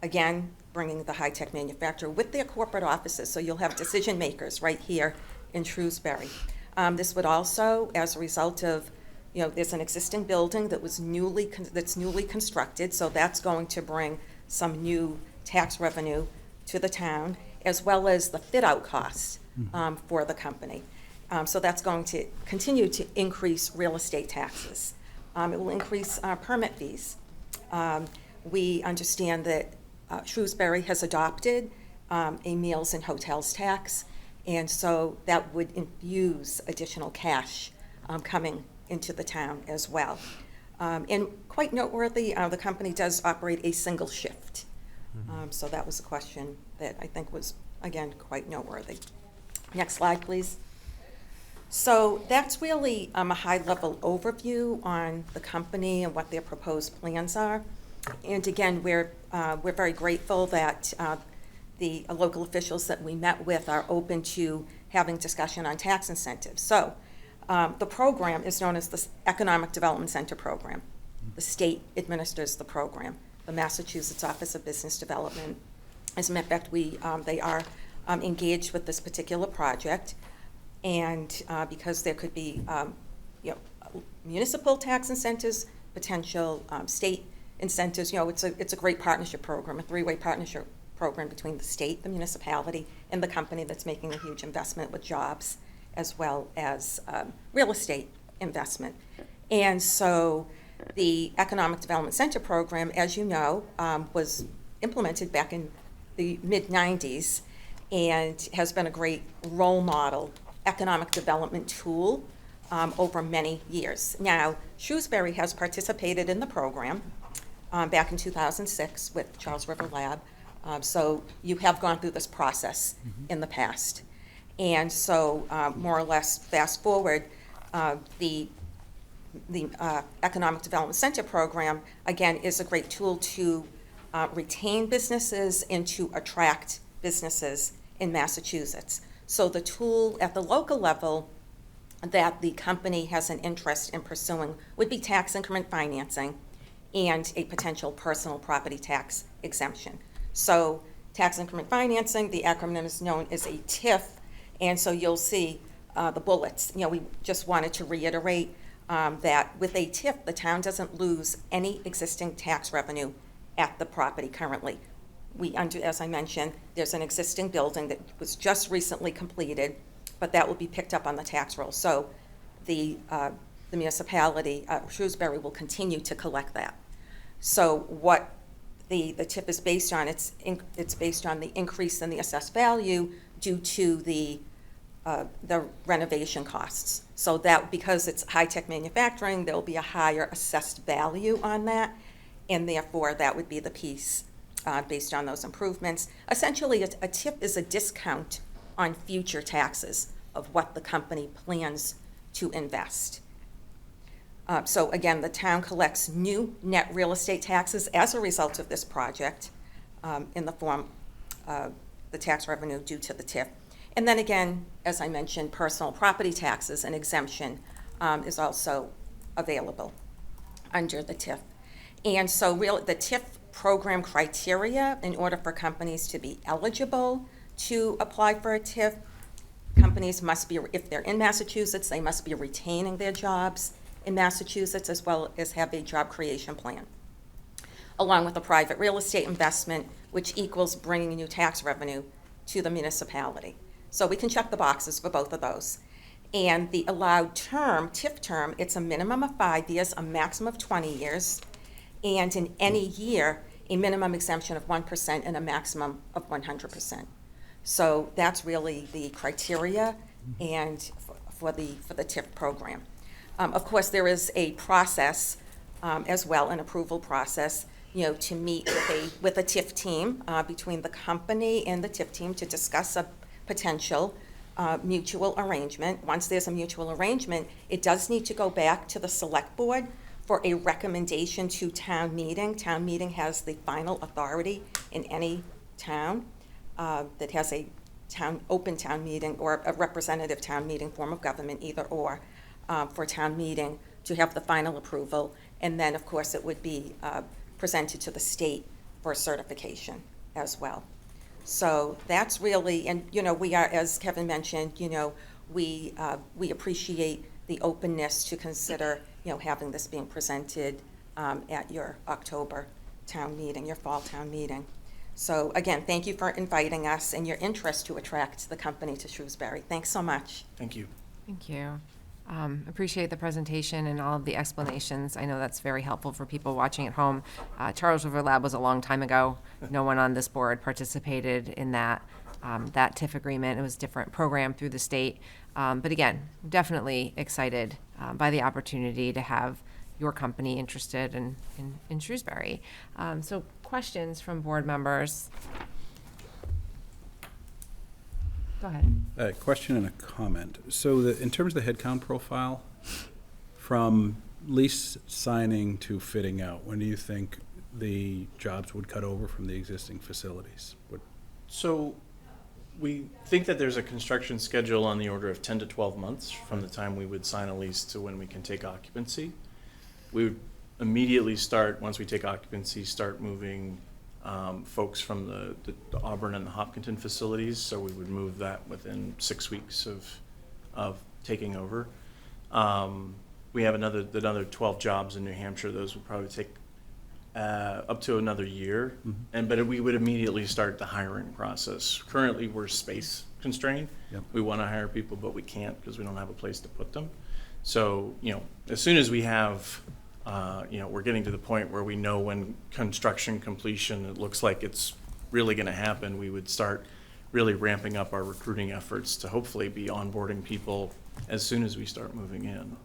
Again, bringing the high-tech manufacturer with their corporate offices, so you'll have decision makers right here in Shrewsbury. This would also, as a result of there's an existing building that was newly constructed, so that's going to bring some new tax revenue to the town, as well as the fit-out costs for the company. So that's going to continue to increase real estate taxes. It will increase permit fees. We understand that Shrewsbury has adopted a meals and hotels tax, and so that would infuse additional cash coming into the town as well. And quite noteworthy, the company does operate a single shift. So that was a question that I think was, again, quite noteworthy. Next slide, please. So that's really a high-level overview on the company and what their proposed plans are. And again, we're very grateful that the local officials that we met with are open to having discussion on tax incentives. So the program is known as the Economic Development Center Program. The state administers the program. The Massachusetts Office of Business Development. As a matter of fact, they are engaged with this particular project, and because there could be municipal tax incentives, potential state incentives. It's a great partnership program, a three-way partnership program between the state, the municipality, and the company that's making a huge investment with jobs as well as real estate investment. And so the Economic Development Center program, as you know, was implemented back in the mid-90s and has been a great role model economic development tool over many years. Now, Shrewsbury has participated in the program back in 2006 with Charles River Lab. So you have gone through this process in the past. And so more or less fast forward, the Economic Development Center program, again, is a great tool to retain businesses and to attract businesses in Massachusetts. So the tool at the local level that the company has an interest in pursuing would be tax increment financing and a potential personal property tax exemption. So tax increment financing, the acronym is known as a TIF, and so you'll see the bullets. You know, we just wanted to reiterate that with a TIF, the town doesn't lose any existing tax revenue at the property currently. As I mentioned, there's an existing building that was just recently completed, but that will be picked up on the tax roll. So the municipality, Shrewsbury, will continue to collect that. So what the TIF is based on, it's based on the increase in the assessed value due to the renovation costs. So that, because it's high-tech manufacturing, there'll be a higher assessed value on that, and therefore that would be the piece based on those improvements. Essentially, a TIF is a discount on future taxes of what the company plans to invest. So again, the town collects new net real estate taxes as a result of this project in the form of the tax revenue due to the TIF. And then again, as I mentioned, personal property taxes and exemption is also available under the TIF. And so the TIF program criteria, in order for companies to be eligible to apply for a TIF, companies must be, if they're in Massachusetts, they must be retaining their jobs in Massachusetts, as well as have a job creation plan, along with a private real estate investment, which equals bringing new tax revenue to the municipality. So we can check the boxes for both of those. And the allowed term, TIF term, it's a minimum of 5 years, a maximum of 20 years, and in any year, a minimum exemption of 1% and a maximum of 100%. So that's really the criteria and for the TIF program. Of course, there is a process as well, an approval process, you know, to meet with a TIF team between the company and the TIF team to discuss a potential mutual arrangement. Once there's a mutual arrangement, it does need to go back to the select board for a recommendation to town meeting. Town meeting has the final authority in any town that has a open town meeting or a representative town meeting form of government, either or, for town meeting to have the final approval. And then, of course, it would be presented to the state for certification as well. So that's really, and, you know, we are, as Kevin mentioned, you know, we appreciate the openness to consider, you know, having this being presented at your October town meeting, your fall town meeting. So again, thank you for inviting us and your interest to attract the company to Shrewsbury. Thanks so much. Thank you. Thank you. Appreciate the presentation and all of the explanations. I know that's very helpful for people watching at home. Charles River Lab was a long time ago. No one on this board participated in that TIF agreement. It was a different program through the state. But again, definitely excited by the opportunity to have your company interested in Shrewsbury. So questions from board members? Go ahead. A question and a comment. So in terms of the headcount profile, from lease signing to fitting out, when do you think the jobs would cut over from the existing facilities? So we think that there's a construction schedule on the order of 10 to 12 months from the time we would sign a lease to when we can take occupancy. We would immediately start, once we take occupancy, start moving folks from the Auburn and the Hopkinton facilities. So we would move that within 6 weeks of taking over. We have another 12 jobs in New Hampshire. Those would probably take up to another year, but we would immediately start the hiring process. Currently, we're space constrained. Yep. We want to hire people, but we can't because we don't have a place to put them. So, as soon as we have, we're getting to the point where we know when construction completion, it looks like it's really going to happen, we would start really ramping up our recruiting efforts to hopefully be onboarding people as soon as we start moving in.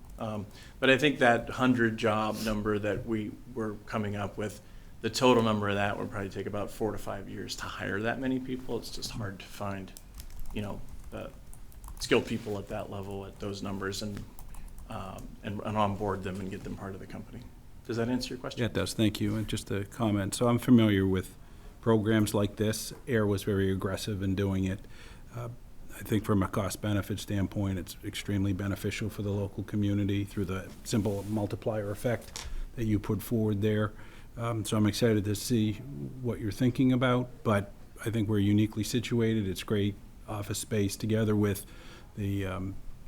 But I think that 100 job number that we were coming up with, the total number of that would probably take about 4 to 5 years to hire that many people. It's just hard to find, skilled people at that level, at those numbers, and onboard them and get them part of the company. Does that answer your question? Yeah, it does. Thank you. And just a comment. So I'm familiar with programs like this. AIR was very aggressive in doing it. I think from a cost-benefit standpoint, it's extremely beneficial for the local community through the simple multiplier effect that you put forward there. So I'm excited to see what you're thinking about, but I think we're uniquely situated. It's great office space together with the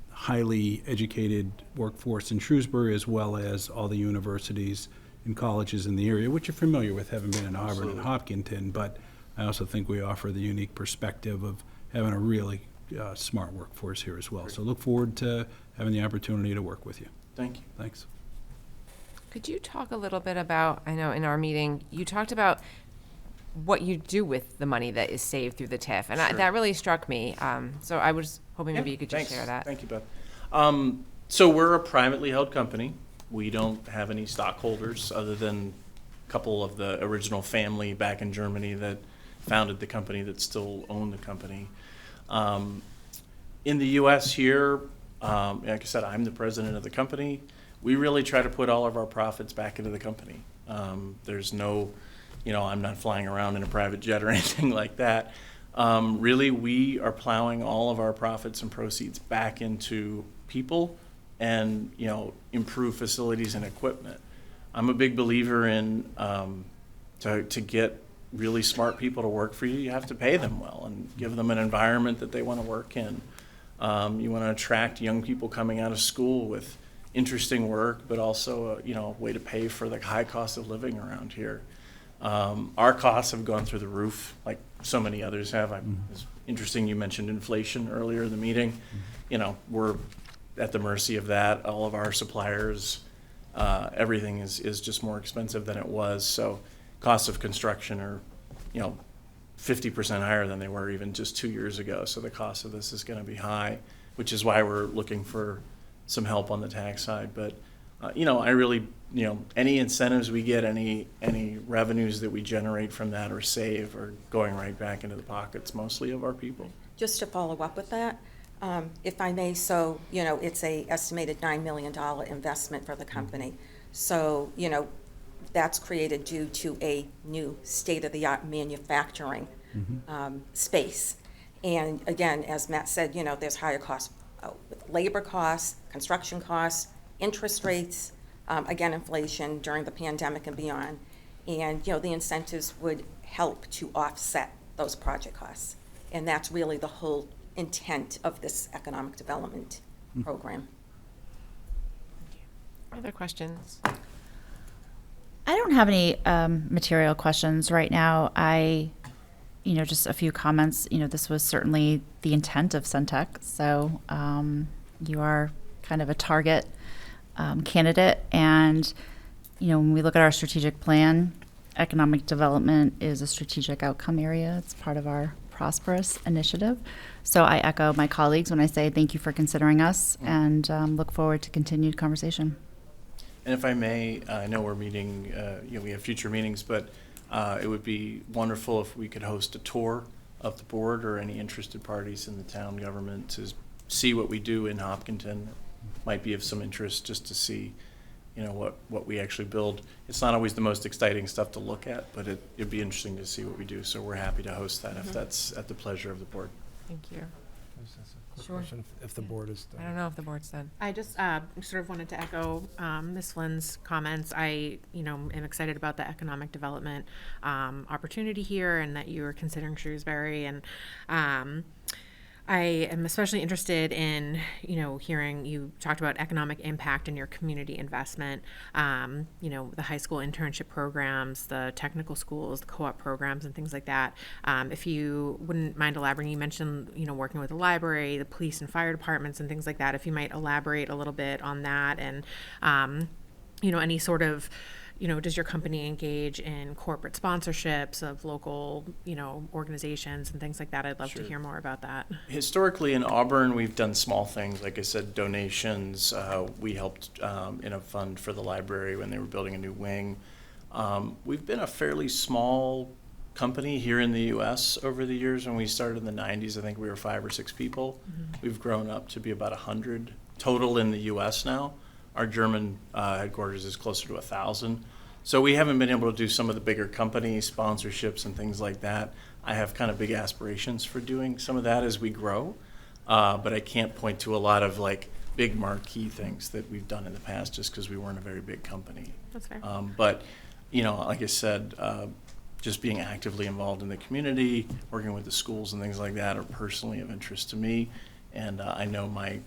highly educated workforce in Shrewsbury, as well as all the universities and colleges in the area, which you're familiar with, having been in Auburn and Hopkinton. But I also think we offer the unique perspective of having a really smart workforce here as well. So look forward to having the opportunity to work with you. Thank you. Thanks. Could you talk a little bit about, I know in our meeting, you talked about what you do with the money that is saved through the TIF, and Sure. that really struck me. So I was hoping maybe you could just Thanks. share that. Thank you, Beth. So we're a privately held company. We don't have any stockholders other than a couple of the original family back in Germany that founded the company that still own the company. In the U.S. here, like I said, I'm the president of the company. We really try to put all of our profits back into the company. There's no, I'm not flying around in a private jet or anything like that. Really, we are plowing all of our profits and proceeds back into people and, improve facilities and equipment. I'm a big believer in to get really smart people to work for you, you have to pay them well and give them an environment that they want to work in. You want to attract young people coming out of school with interesting work, but also a way to pay for the high cost of living around here. Our costs have gone through the roof, like so many others have. It's interesting you mentioned inflation earlier in the meeting. We're at the mercy of that. All of our suppliers, everything is just more expensive than it was. So costs of construction are, 50% higher than they were even just 2 years ago. So the cost of this is going to be high, which is why we're looking for some help on the tax side. But, I really, any incentives we get, any revenues that we generate from that or save are going right back into the pockets mostly of our people. Just to follow up with that, if I may, so, it's a estimated $9 million investment for the company. So, that's created due to a new state-of-the-art manufacturing space. And again, as Matt said, there's higher costs with labor costs, construction costs, interest rates, again, inflation during the pandemic and beyond. And, the incentives would help to offset those project costs. And that's really the whole intent of this economic development program. Other questions? I don't have any material questions right now. Just a few comments. This was certainly the intent of Centec, so you are kind of a target candidate. And, when we look at our strategic plan, economic development is a strategic outcome area. It's part of our Prosperous initiative. So I echo my colleagues when I say thank you for considering us and look forward to continued conversation. And if I may, I know we're meeting, we have future meetings, but it would be wonderful if we could host a tour of the board or any interested parties in the town government to see what we do in Hopkinton. Might be of some interest just to see, what we actually build. It's not always the most exciting stuff to look at, but it'd be interesting to see what we do. So we're happy to host that if that's at the pleasure of the board. Thank you. Sure. If the board is I don't know if the board's done. I just sort of wanted to echo Ms. Flynn's comments. I, am excited about the economic development opportunity here and that you are considering Shrewsbury. And I am especially interested in, hearing you talked about economic impact and your community investment, the high school internship programs, the technical schools, the co-op programs and things like that. If you wouldn't mind elaborating, you mentioned, working with the library, the police and fire departments and things like that. If you might elaborate a little bit on that and, any sort of, does your company engage in corporate sponsorships of local, organizations and things like that? I'd love to hear more about that. Historically in Auburn, we've done small things, like I said, donations. We helped in a fund for the library when they were building a new wing. We've been a fairly small company here in the U.S. over the years. When we started in the 90s, I think we were 5 or 6 people. We've grown up to be about 100 total in the U.S. now. Our German headquarters is closer to 1,000. So we haven't been able to do some of the bigger company sponsorships and things like that. I have kind of big aspirations for doing some of that as we grow, but I can't point to a lot of like big marquee things that we've done in the past just because we weren't a very big company. That's fair. But, like I said, just being actively involved in the community, working with the schools and things like that are personally of interest to me. And I know my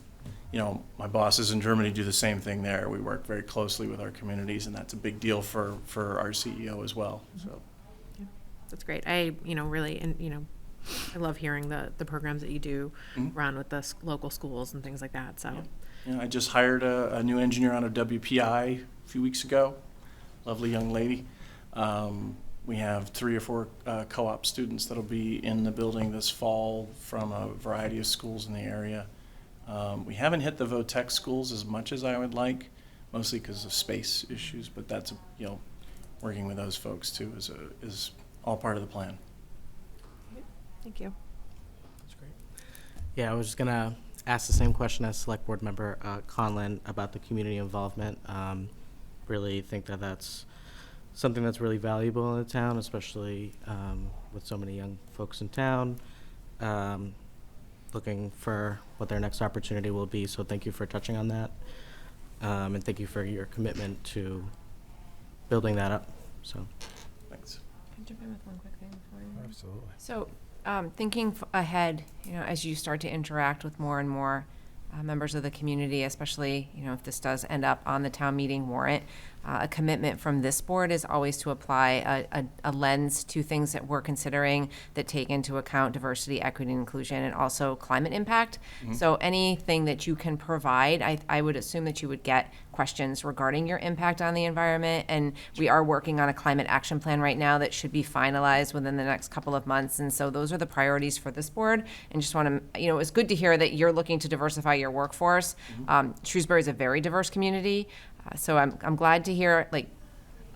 bosses in Germany do the same thing there. We work very closely with our communities, and that's a big deal for our CEO as well. So, yeah, that's great. I, really, and, I love hearing the programs that you do run with the local schools and things like that. So, I just hired a new engineer out of WPI a few weeks ago. Lovely young lady. We have 3 or 4 co-op students that'll be in the building this fall from a variety of schools in the area. We haven't hit the VOTEC schools as much as I would like, mostly because of space issues, but that's, working with those folks too is all part of the plan. thank you. That's great. Yeah, I was just gonna ask the same question as Select Board Member Conlon about the community involvement. Really think that that's something that's really valuable in the town, especially with so many young folks in town. Looking for what their next opportunity will be. So thank you for touching on that. And thank you for your commitment to building that up. So Thanks. Can I jump in with one quick thing before you? Absolutely. So, thinking ahead, as you start to interact with more and more members of the community, especially, if this does end up on the town meeting warrant, a commitment from this board is always to apply a lens to things that we're considering that take into account diversity, equity, and inclusion, and also climate impact. So anything that you can provide, I would assume that you would get questions regarding your impact on the environment. And we are working on a climate action plan right now that should be finalized within the next couple of months. And so those are the priorities for this board. And just want to, it's good to hear that you're looking to diversify your workforce. Shrewsbury is a very diverse community. So I'm glad to hear like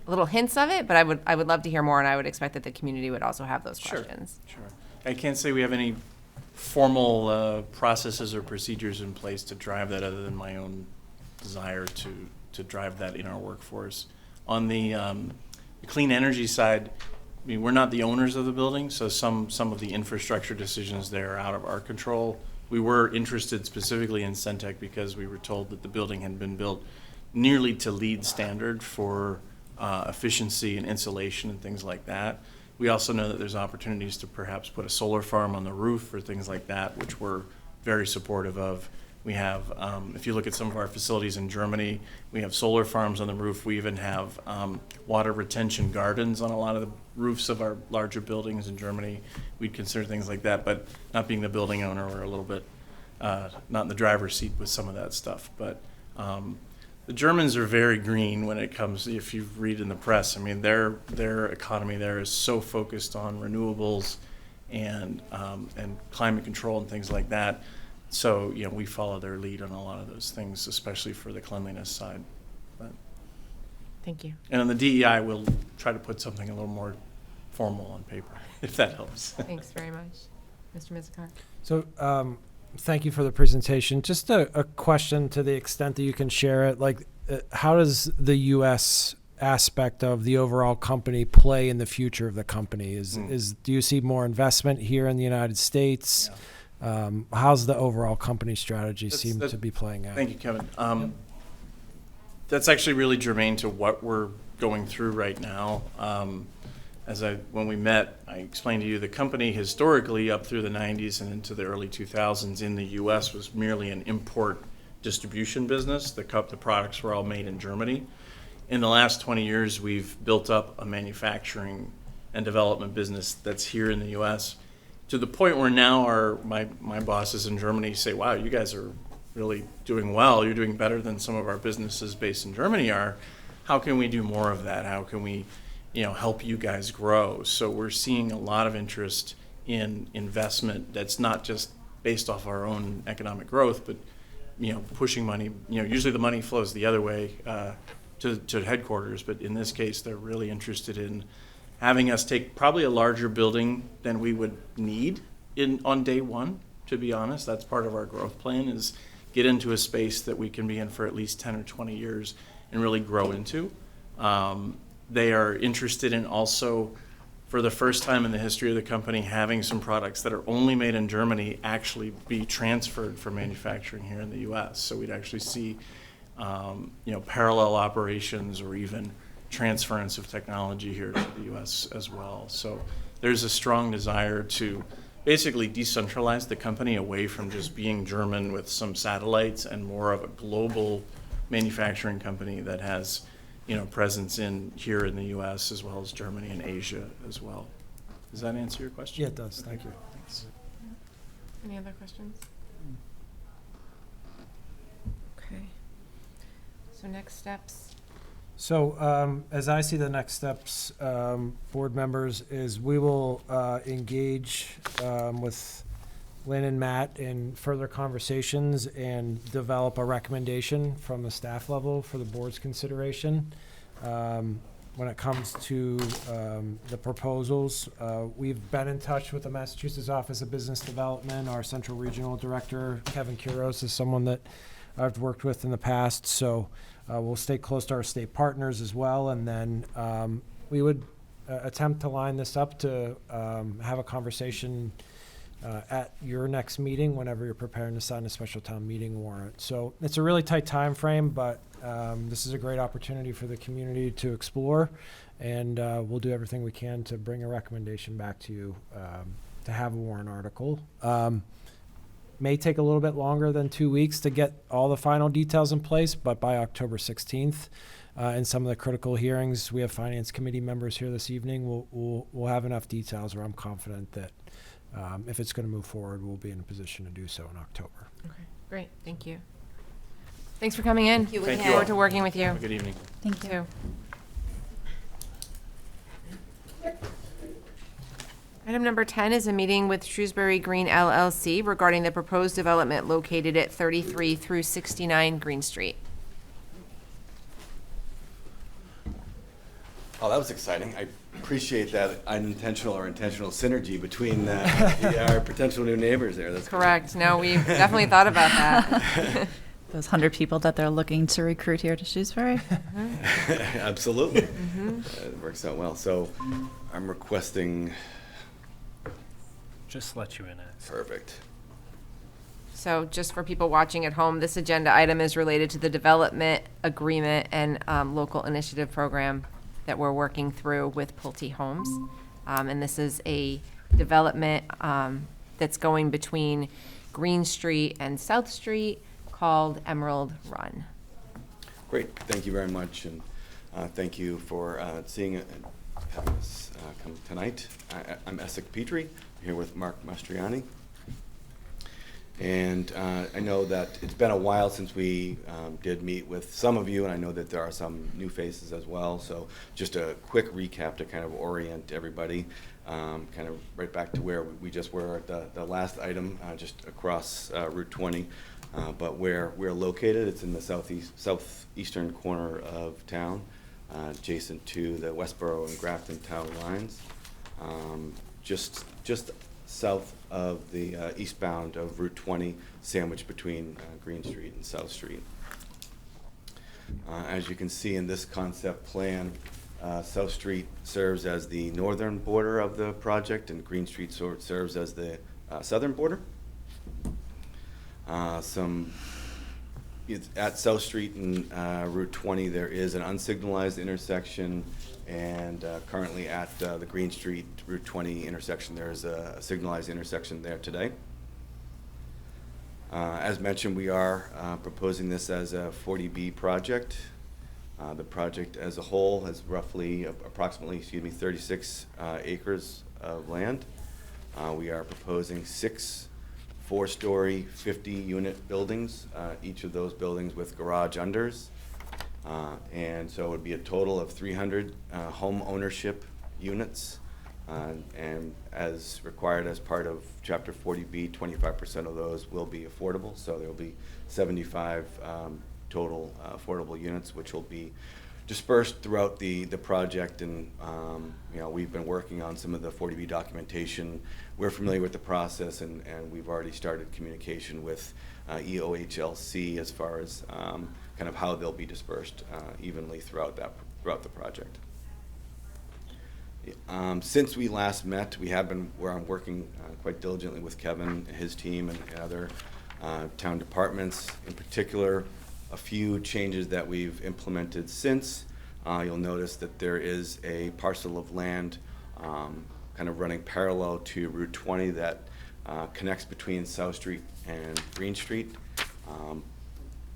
little hints of it, but I would love to hear more, and I would expect that the community would also have those questions. Sure. I can't say we have any formal processes or procedures in place to drive that other than my own desire to drive that in our workforce. On the clean energy side, I mean, we're not the owners of the building, so some of the infrastructure decisions there are out of our control. We were interested specifically in Centec because we were told that the building had been built nearly to LEED standard for efficiency and insulation and things like that. We also know that there's opportunities to perhaps put a solar farm on the roof or things like that, which we're very supportive of. We have, if you look at some of our facilities in Germany, we have solar farms on the roof. We even have water retention gardens on a lot of the roofs of our larger buildings in Germany. We'd consider things like that, but not being the building owner, we're a little bit not in the driver's seat with some of that stuff. But the Germans are very green when it comes, if you read in the press, I mean, their economy there is so focused on renewables and climate control and things like that. So, we follow their lead on a lot of those things, especially for the cleanliness side. But, Thank you. and on the DEI, we'll try to put something a little more formal on paper, if that helps. Thanks very much. Mr. Mizikar? So, thank you for the presentation. Just a question to the extent that you can share it. Like, how does the U.S. aspect of the overall company play in the future of the company? Do you see more investment here in the United States? Yeah. How's the overall company strategy seem to be playing out? Thank you, Kevin. That's actually really germane to what we're going through right now. when we met, I explained to you the company historically up through the 90s and into the early 2000s in the U.S. was merely an import distribution business. The products were all made in Germany. In the last 20 years, we've built up a manufacturing and development business that's here in the U.S. to the point where now my bosses in Germany say, wow, you guys are really doing well. You're doing better than some of our businesses based in Germany are. How can we do more of that? How can we, help you guys grow? So we're seeing a lot of interest in investment that's not just based off our own economic growth, but, pushing money. Usually the money flows the other way to headquarters, but in this case, they're really interested in having us take probably a larger building than we would need on day one, to be honest. That's part of our growth plan, is get into a space that we can be in for at least 10 or 20 years and really grow into. They are interested in also, for the first time in the history of the company, having some products that are only made in Germany actually be transferred for manufacturing here in the U.S. So we'd actually see, parallel operations or even transference of technology here to the U.S. as well. So there's a strong desire to basically decentralize the company away from just being German with some satellites and more of a global manufacturing company that has, presence here in the U.S. as well as Germany and Asia as well. Does that answer your question? Yeah, it does. Thank you. Thanks. Any other questions? Okay. So next steps. So as I see the next steps, board members, is we will engage with Lynn and Matt in further conversations and develop a recommendation from the staff level for the board's consideration. When it comes to the proposals, we've been in touch with the Massachusetts Office of Business Development. Our Central Regional Director, Kevin Kuros, is someone that I've worked with in the past, so we'll stay close to our state partners as well, and then we would attempt to line this up to have a conversation at your next meeting whenever you're preparing to sign a special town meeting warrant. So it's a really tight time frame, but this is a great opportunity for the community to explore, and we'll do everything we can to bring a recommendation back to you to have a warrant article. May take a little bit longer than 2 weeks to get all the final details in place, but by October 16th, in some of the critical hearings, we have finance committee members here this evening. We'll have enough details where I'm confident that if it's going to move forward, we'll be in a position to do so in October. Okay, great. Thank you. Thanks for coming in. Thank you Look again. forward to working with you. Have a good evening. Thank you. Item number 10 is a meeting with Shrewsbury Green LLC regarding the proposed development located at 33 through 69 Green Street. Oh, that was exciting. I appreciate that unintentional or intentional synergy between our potential new neighbors there. That's Correct. No, we've definitely thought about that. Those 100 people that they're looking to recruit here to Shrewsbury. Absolutely. It works out well. So I'm requesting. Just let you in it. Perfect. So just for people watching at home, this agenda item is related to the development agreement and local initiative program that we're working through with Pulte Homes. And this is a development that's going between Green Street and South Street called Emerald Run. Great. Thank you very much. And thank you for seeing it and having us come tonight. I'm Essex Petrie, here with Mark Mastriani. And I know that it's been a while since we did meet with some of you, and I know that there are some new faces as well. So just a quick recap to kind of orient everybody, kind of right back to where we just were at the last item, just across Route 20. But where we're located, it's in the southeastern corner of town, adjacent to the Westboro and Grafton town lines, just south of the eastbound of Route 20, sandwiched between Green Street and South Street. As you can see in this concept plan, South Street serves as the northern border of the project, and Green Street serves as the southern border. Some it's at South Street and Route 20, there is an unsignalized intersection, and currently at the Green Street Route 20 intersection, there is a signalized intersection there today. As mentioned, we are proposing this as a 40B project. The project as a whole has approximately 36 acres of land. We are proposing 6 4-story, 50-unit buildings, each of those buildings with garage unders. And so it would be a total of 300 home ownership units. And as required as part of Chapter 40B, 25% of those will be affordable. So there will be 75 total affordable units, which will be dispersed throughout the project. And we've been working on some of the 40B documentation. We're familiar with the process, and we've already started communication with EOHLC as far as kind of how they'll be dispersed evenly throughout the project. Since we last met, I'm working quite diligently with Kevin and his team and other town departments. In particular, a few changes that we've implemented since. You'll notice that there is a parcel of land kind of running parallel to Route 20 that connects between South Street and Green Street.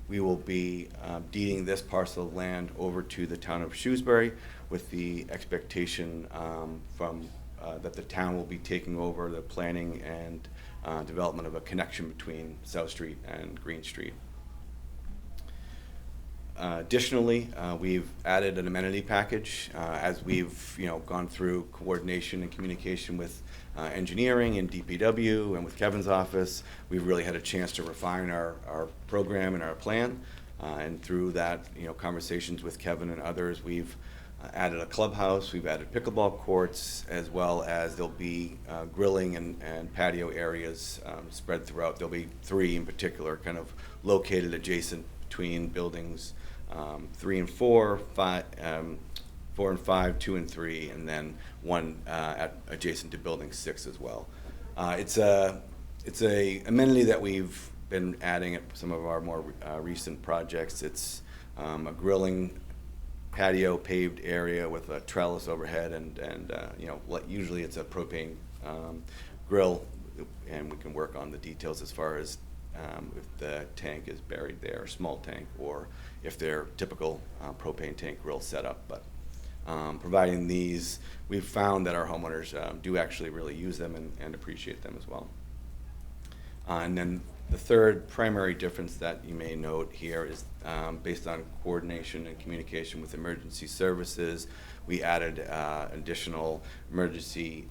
We will be deeding this parcel of land over to the town of Shrewsbury with the expectation that the town will be taking over the planning and development of a connection between South Street and Green Street. Additionally, we've added an amenity package as we've gone through coordination and communication with engineering and DPW and with Kevin's office. We've really had a chance to refine our program and our plan, and through that conversations with Kevin and others, we've added a clubhouse, we've added pickleball courts, as well as there'll be grilling and patio areas spread throughout. There'll be 3 in particular kind of located adjacent between buildings 3 and 4, 4 and 5, 2 and 3, and then 1 adjacent to building 6 as well. It's a amenity that we've been adding at some of our more recent projects. It's a grilling patio paved area with a trellis overhead, and usually it's a propane grill, and we can work on the details as far as if the tank is buried there, a small tank, or if they're typical propane tank grill setup. But providing these, we've found that our homeowners do actually really use them and appreciate them as well. And then the third primary difference that you may note here is based on coordination and communication with emergency services. We added additional emergency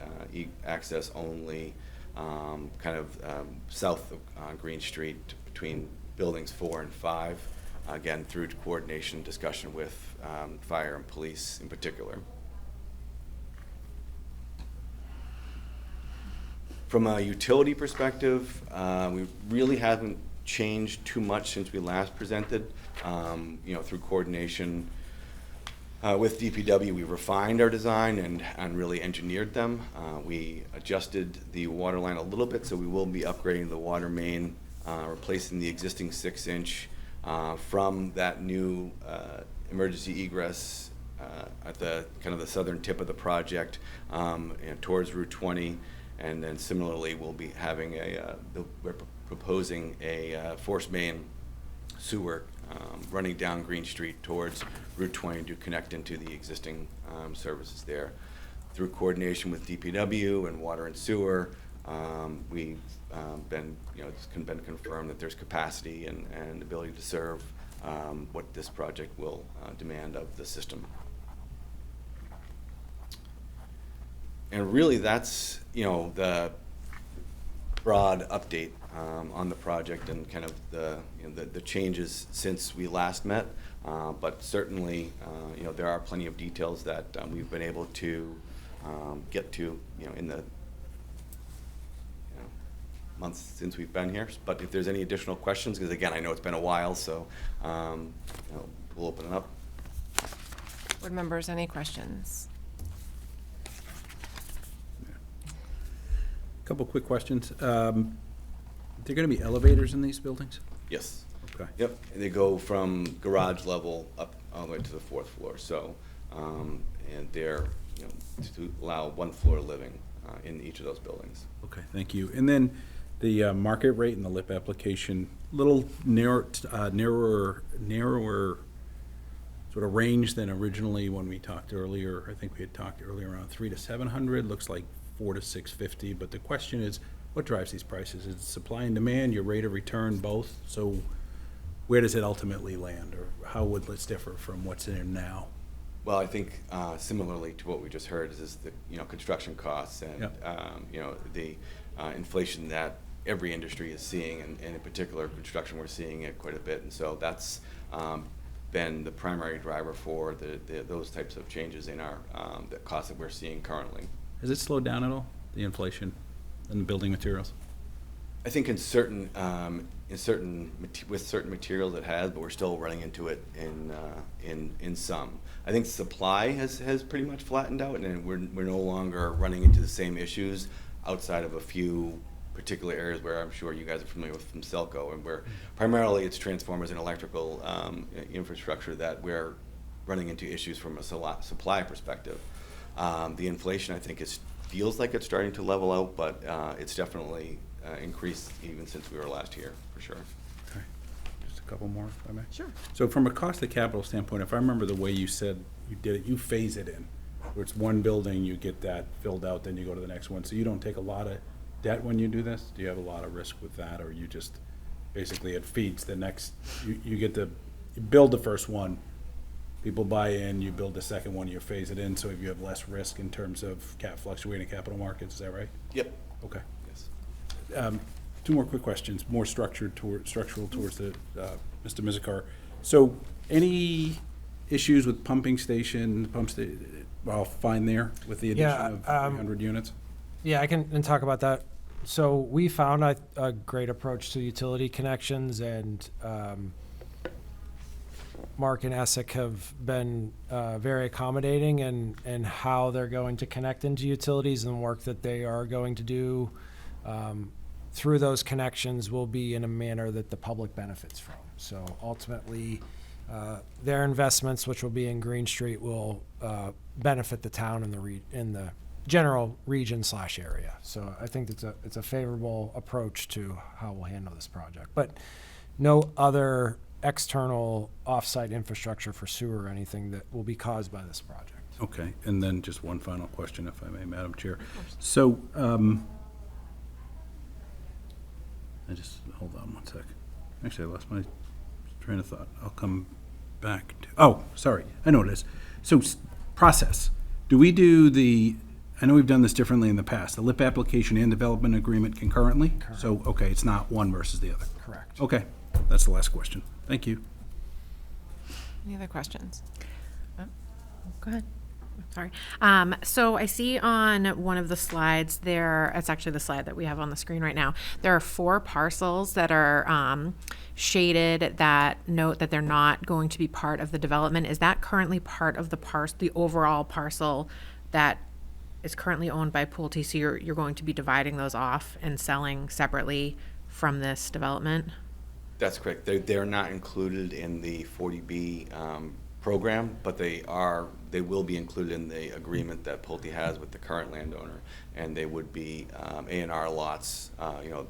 access only kind of south of Green Street between buildings 4 and 5, again through coordination discussion with fire and police in particular. From a utility perspective, we really haven't changed too much since we last presented. Through coordination with DPW, we refined our design and really engineered them. We adjusted the water line a little bit, so we will be upgrading the water main, replacing the existing 6-inch from that new emergency egress at the kind of the southern tip of the project towards Route 20. And then similarly, we'll be having we're proposing a force main sewer running down Green Street towards Route 20 to connect into the existing services there. Through coordination with DPW and water and sewer, we've it's been confirmed that there's capacity and ability to serve what this project will demand of the system. And really, that's the broad update on the project and kind of the changes since we last met. But certainly, there are plenty of details that we've been able to get to, in the months since we've been here. But if there's any additional questions, because again, I know it's been a while, so we'll open it up. Board members, any questions? Couple quick questions. Are there going to be elevators in these buildings? Yes. Okay. Yep, and they go from garage level up all the way to the 4th floor, so, and they're, you know, to allow one floor living in each of those buildings. Okay, thank you. And then the market rate and the LIP application, little narrower sort of range than originally when we talked earlier. I think we had talked earlier around 300 to 700, looks like 400 to 650. But the question is, what drives these prices? Is it supply and demand, your rate of return, both? So where does it ultimately land, or how would this differ from what's in there now? Well, I think similarly to what we just heard is the, you know, construction costs and, Yep. you know, the inflation that every industry is seeing, and in particular construction, we're seeing it quite a bit. And so that's been the primary driver for those types of changes in our the costs that we're seeing currently. Has it slowed down at all, the inflation in the building materials? I think with certain materials it has, but we're still running into it in some. I think supply has pretty much flattened out, and we're no longer running into the same issues outside of a few particular areas where I'm sure you guys are familiar with from Selco, and where primarily it's transformers and electrical infrastructure that we're running into issues from a supply perspective. The inflation, I think, feels like it's starting to level out, but it's definitely increased even since we were last here, for sure. Okay, just a couple more, if I may. Sure. So from a cost of capital standpoint, if I remember the way you said you did it, you phase it in. Where it's one building, you get that filled out, then you go to the next one. So you don't take a lot of debt when you do this? Do you have a lot of risk with that, or you just, basically it feeds the next, you build the first one, people buy in, you build the second one, you phase it in, so if you have less risk in terms of fluctuating capital markets, is that right? Yep. Okay. Yes. Two more quick questions, more structural towards the Mr. Mizikar. So any issues with pumping station, well, fine there with the addition of 300 units? Yeah, I can talk about that. So we found a great approach to utility connections, and Mark and Essex have been very accommodating in how they're going to connect into utilities, and the work that they are going to do through those connections will be in a manner that the public benefits from. So ultimately, their investments, which will be in Green Street, will benefit the town in the general region/area. So I think it's a favorable approach to how we'll handle this project. But no other external off-site infrastructure for sewer or anything that will be caused by this project. Okay, and then just one final question, if I may, Madam Chair. So, hold on one sec. Actually, I lost my train of thought. I'll come back to, oh, sorry, I know what it is. So, process. Do we do I know we've done this differently in the past, the LIP application and development agreement concurrently? Correct. So, okay, it's not one versus the other. Correct. Okay, that's the last question. Thank you. Any other questions? Go ahead. Sorry. So I see on one of the slides there, it's actually the slide that we have on the screen right now, there are 4 parcels that are shaded that note that they're not going to be part of the development. Is that currently part of the overall parcel that is currently owned by Pulte? So you're going to be dividing those off and selling separately from this development? That's correct. They're not included in the 40B program, but they will be included in the agreement that Pulte has with the current landowner, and they would be A&R lots,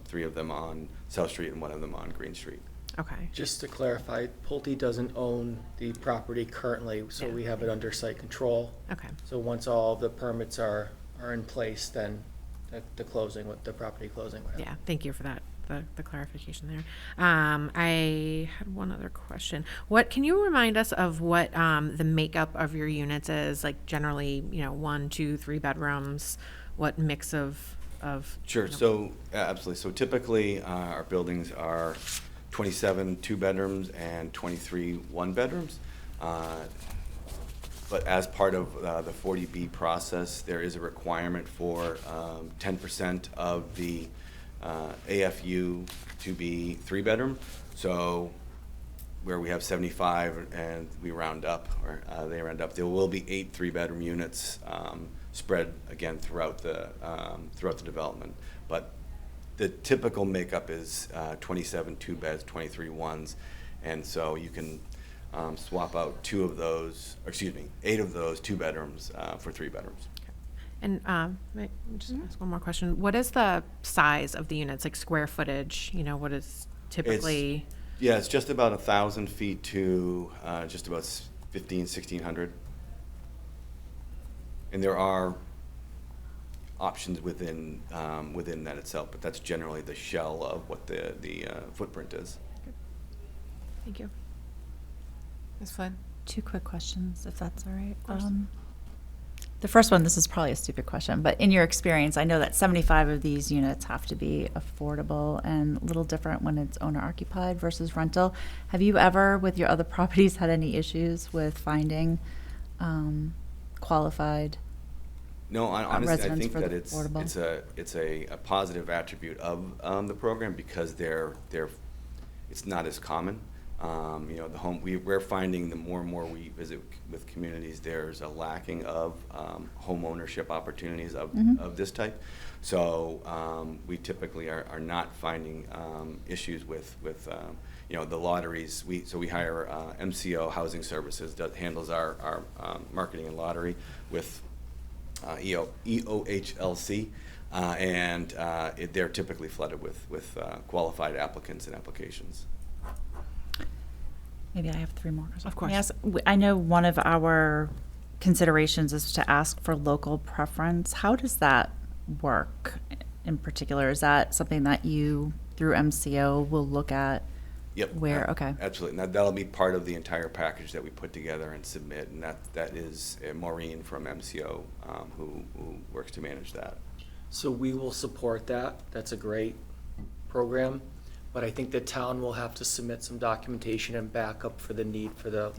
3 of them on South Street and 1 of them on Green Street. Okay. Just to clarify, Pulte doesn't own the property currently, so we have it under site control. Okay. So once all the permits are in place, then the property closing would happen. Yeah, thank you for that, the clarification there. I had one other question. Can you remind us of what the makeup of your units is? Like generally, 1, 2, 3 bedrooms, what mix of Sure, so absolutely. So typically our buildings are 27 2-bedrooms and 23 1-bedrooms. But as part of the 40B process, there is a requirement for 10% of the AFU to be 3-bedroom. So where we have 75 and we round up, or they round up, there will be 8 3-bedroom units spread again throughout the development. But the typical makeup is 27 two beds, 23 ones, and so you can swap out 8 of those 2 bedrooms for 3 bedrooms. And may I just ask one more question. What is the size of the units, like square footage? You know, what is typically? It's just about 1,000 feet to just about 1,600. And there are options within that itself, but that's generally the shell of what the footprint is. Thank you. Ms. Flynn? 2 quick questions, if that's all right. course. The first one, this is probably a stupid question, but in your experience, I know that 75 of these units have to be affordable and a little different when it's owner occupied versus rental. Have you ever, with your other properties, had any issues with finding qualified? No, honestly, I residents think for that the it's affordable? a positive attribute of the program because it's not as common. You know, we're finding the more and more we visit with communities, there's a lacking of home ownership opportunities of this type. So we typically are not finding issues with you know, the lotteries. We hire MCO Housing Services that handles our marketing and lottery with EOHLC, and they're typically flooded with qualified applicants and applications. Maybe I have 3 more questions. Of course. Yes, I know one of our considerations is to ask for local preference. How does that work in particular? Is that something that you, through MCO, will look at? Yep. Where, okay. Absolutely. Now, that'll be part of the entire package that we put together and submit, and that is Maureen from MCO who works to manage that. So we will support that. That's a great program. But I think the town will have to submit some documentation and backup for the need for the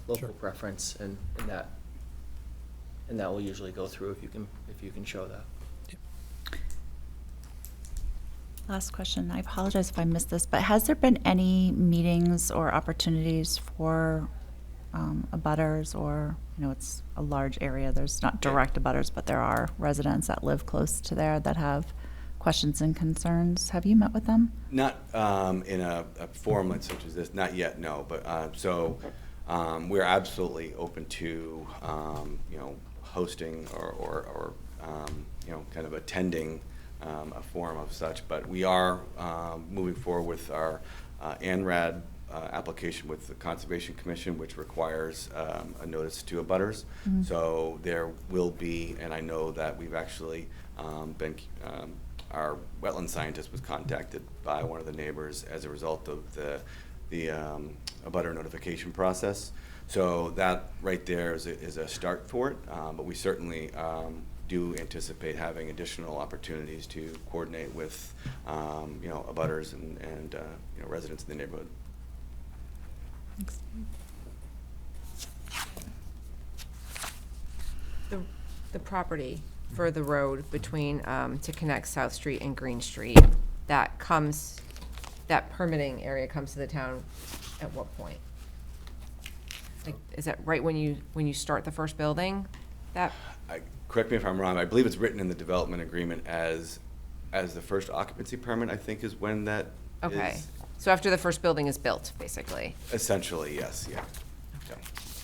local preference, and that will usually go through if you can show that. Last question. I apologize if I missed this, but has there been any meetings or opportunities for abutters, or, you know, it's a large area, there's not direct abutters, but there are residents that live close to there that have questions and concerns. Have you met with them? Not in a forum such as this, not yet, no. But we're absolutely open to you know, hosting or you know, kind of attending a forum of such. But we are moving forward with our ANRAD application with the Conservation Commission, which requires a notice to abutters. Mm-hmm. So there will be, and I know that we've actually been. Our wetland scientist was contacted by one of the neighbors as a result of the abutter notification process. So that right there is a start for it, but we certainly do anticipate having additional opportunities to coordinate with you know, abutters and you know, residents in the neighborhood. Thanks. The property for the road between, to connect South Street and Green Street, that permitting area comes to the town at what point? Like, is that right when you start the first building? Correct me if I'm wrong, I believe it's written in the development agreement as the first occupancy permit, I think is when that Okay, is. so after the first building is built, basically? Essentially, yes, yeah. Okay.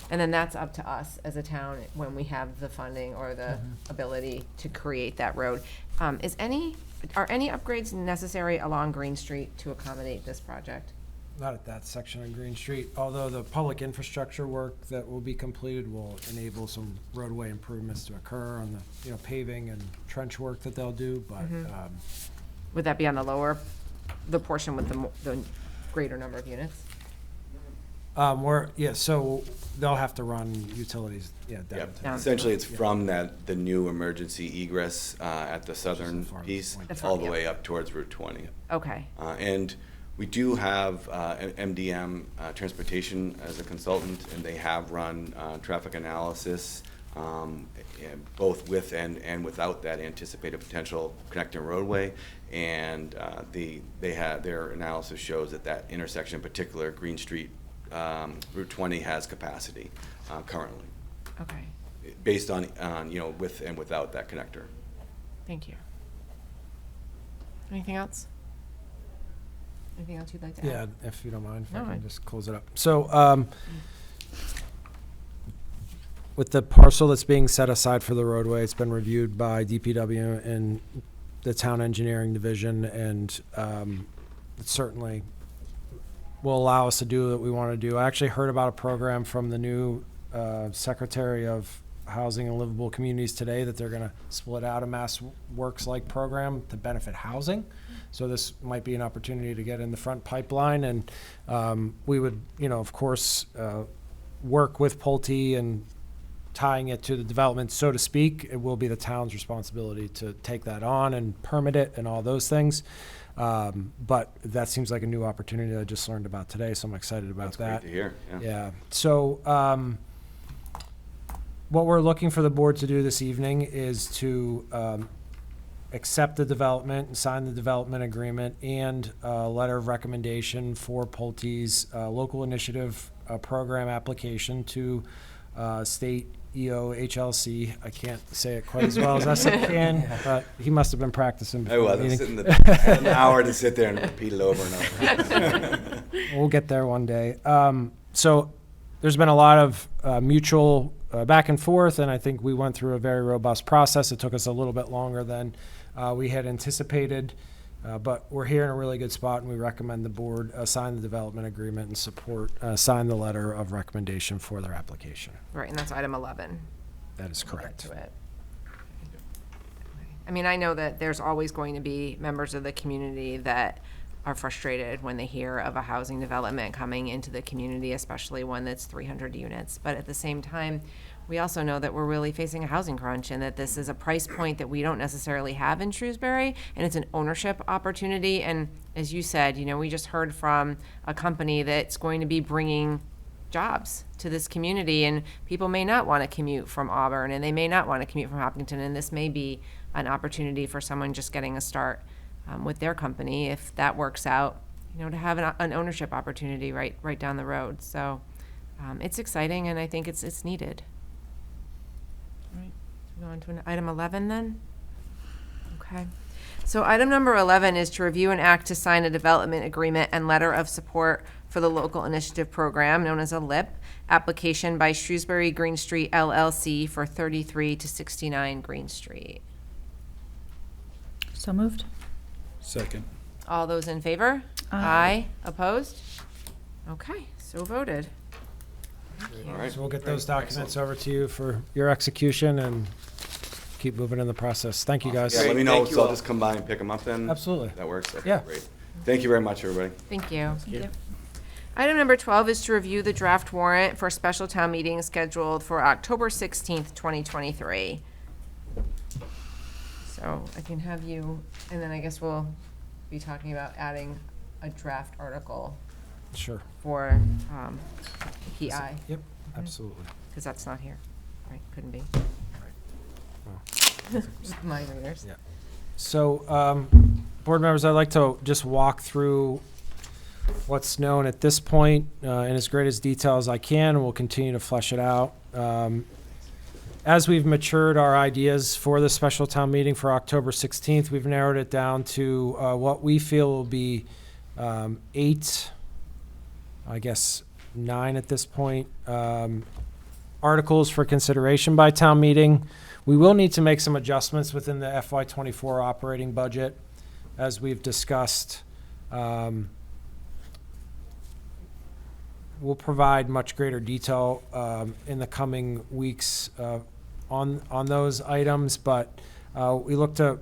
And then that's up to us as a town when we have the funding or the ability to create that road. Are any upgrades necessary along Green Street to accommodate this project? Not at that section of Green Street, although the public infrastructure work that will be completed will enable some roadway improvements to occur on the, you know, paving and trench work that they'll do, but, Would that be on the portion with the greater number of units? so they'll have to run utilities, down. Yep. Essentially, it's from the new emergency egress at the southern piece, all the way up towards Route 20. Okay. And we do have MDM Transportation as a consultant, and they have run traffic analysis, both with and without that anticipated potential connecting roadway. And their analysis shows that intersection, in particular, Green Street, Route 20 has capacity currently. Okay. Based on you know, with and without that connector. Thank you. Anything else? Anything else you'd like to add? Yeah, if you don't mind, if I No, can I- just close it up. So, with the parcel that's being set aside for the roadway, it's been reviewed by DPW and the town engineering division, and it certainly will allow us to do what we want to do. I actually heard about a program from the new Secretary of Housing and Livable Communities today that they're going to split out a Mass Works like program to benefit housing. So this might be an opportunity to get in the front pipeline, and we would, of course, work with Pulte and tying it to the development, so to speak. It will be the town's responsibility to take that on and permit it and all those things. But that seems like a new opportunity that I just learned about today, so I'm excited about That's that. great to hear, yeah. Yeah. So what we're looking for the board to do this evening is to accept the development and sign the development agreement and a letter of recommendation for Pulte's local initiative program application to state EOHLC. I can't say it quite as well as I can, but he must have been practicing. I before was. the I'm meeting. sitting I had an hour to sit there and repeat it over and over. We'll get there one day. So there's been a lot of mutual back and forth, and I think we went through a very robust process. It took us a little bit longer than we had anticipated, but we're here in a really good spot, and we recommend the board sign the development agreement and sign the letter of recommendation for their application. Right, and that's item 11. That is We'll get correct. to it. I mean, I know that there's always going to be members of the community that are frustrated when they hear of a housing development coming into the community, especially one that's 300 units. But at the same time, we also know that we're really facing a housing crunch, and that this is a price point that we don't necessarily have in Shrewsbury, and it's an ownership opportunity. And as you said, we just heard from a company that's going to be bringing jobs to this community, and people may not want to commute from Auburn, and they may not want to commute from Hopkinton, and this may be an opportunity for someone just getting a start with their company, if that works out, to have an ownership opportunity right down the road. So it's exciting, and I think it's needed. All right, go on to item 11 then. Okay. So item number 11 is to review and act to sign a development agreement and letter of support for the local initiative program known as a LIP application by Shrewsbury Green Street LLC for 33 to 69 Green Street. So moved. Second. All those in favor? Aye. Opposed? Okay, so voted. All right. So we'll get those documents over to you for your execution and keep moving in the process. Thank you, guys. Yeah, let me know, Thank you so I'll all. just come by and pick them up then? Absolutely. That works? Okay, Yeah. great. Thank you very much, everybody. Thank you. Item number 12 is to review the draft warrant for special town meeting scheduled for October 16th, 2023. So I can have you, and then I guess we'll be talking about adding a draft article Sure. for PI, Yep, absolutely. because that's not here. Right, couldn't be. Well, Mind readers. Yeah. So, board members, I'd like to just walk through what's known at this point in as great as detail as I can, and we'll continue to flesh it out. As we've matured our ideas for the special town meeting for October 16th, we've narrowed it down to what we feel will be 8, I guess 9 at this point, articles for consideration by town meeting. We will need to make some adjustments within the FY24 operating budget, as we've discussed. We'll provide much greater detail in the coming weeks on those items, but we look to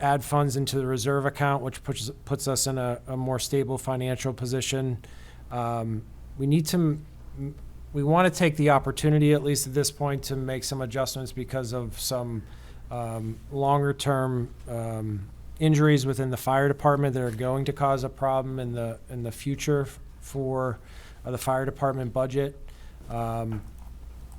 add funds into the reserve account, which puts us in a more stable financial position. We want to take the opportunity, at least at this point, to make some adjustments because of some longer-term injuries within the fire department that are going to cause a problem in the future for the fire department budget.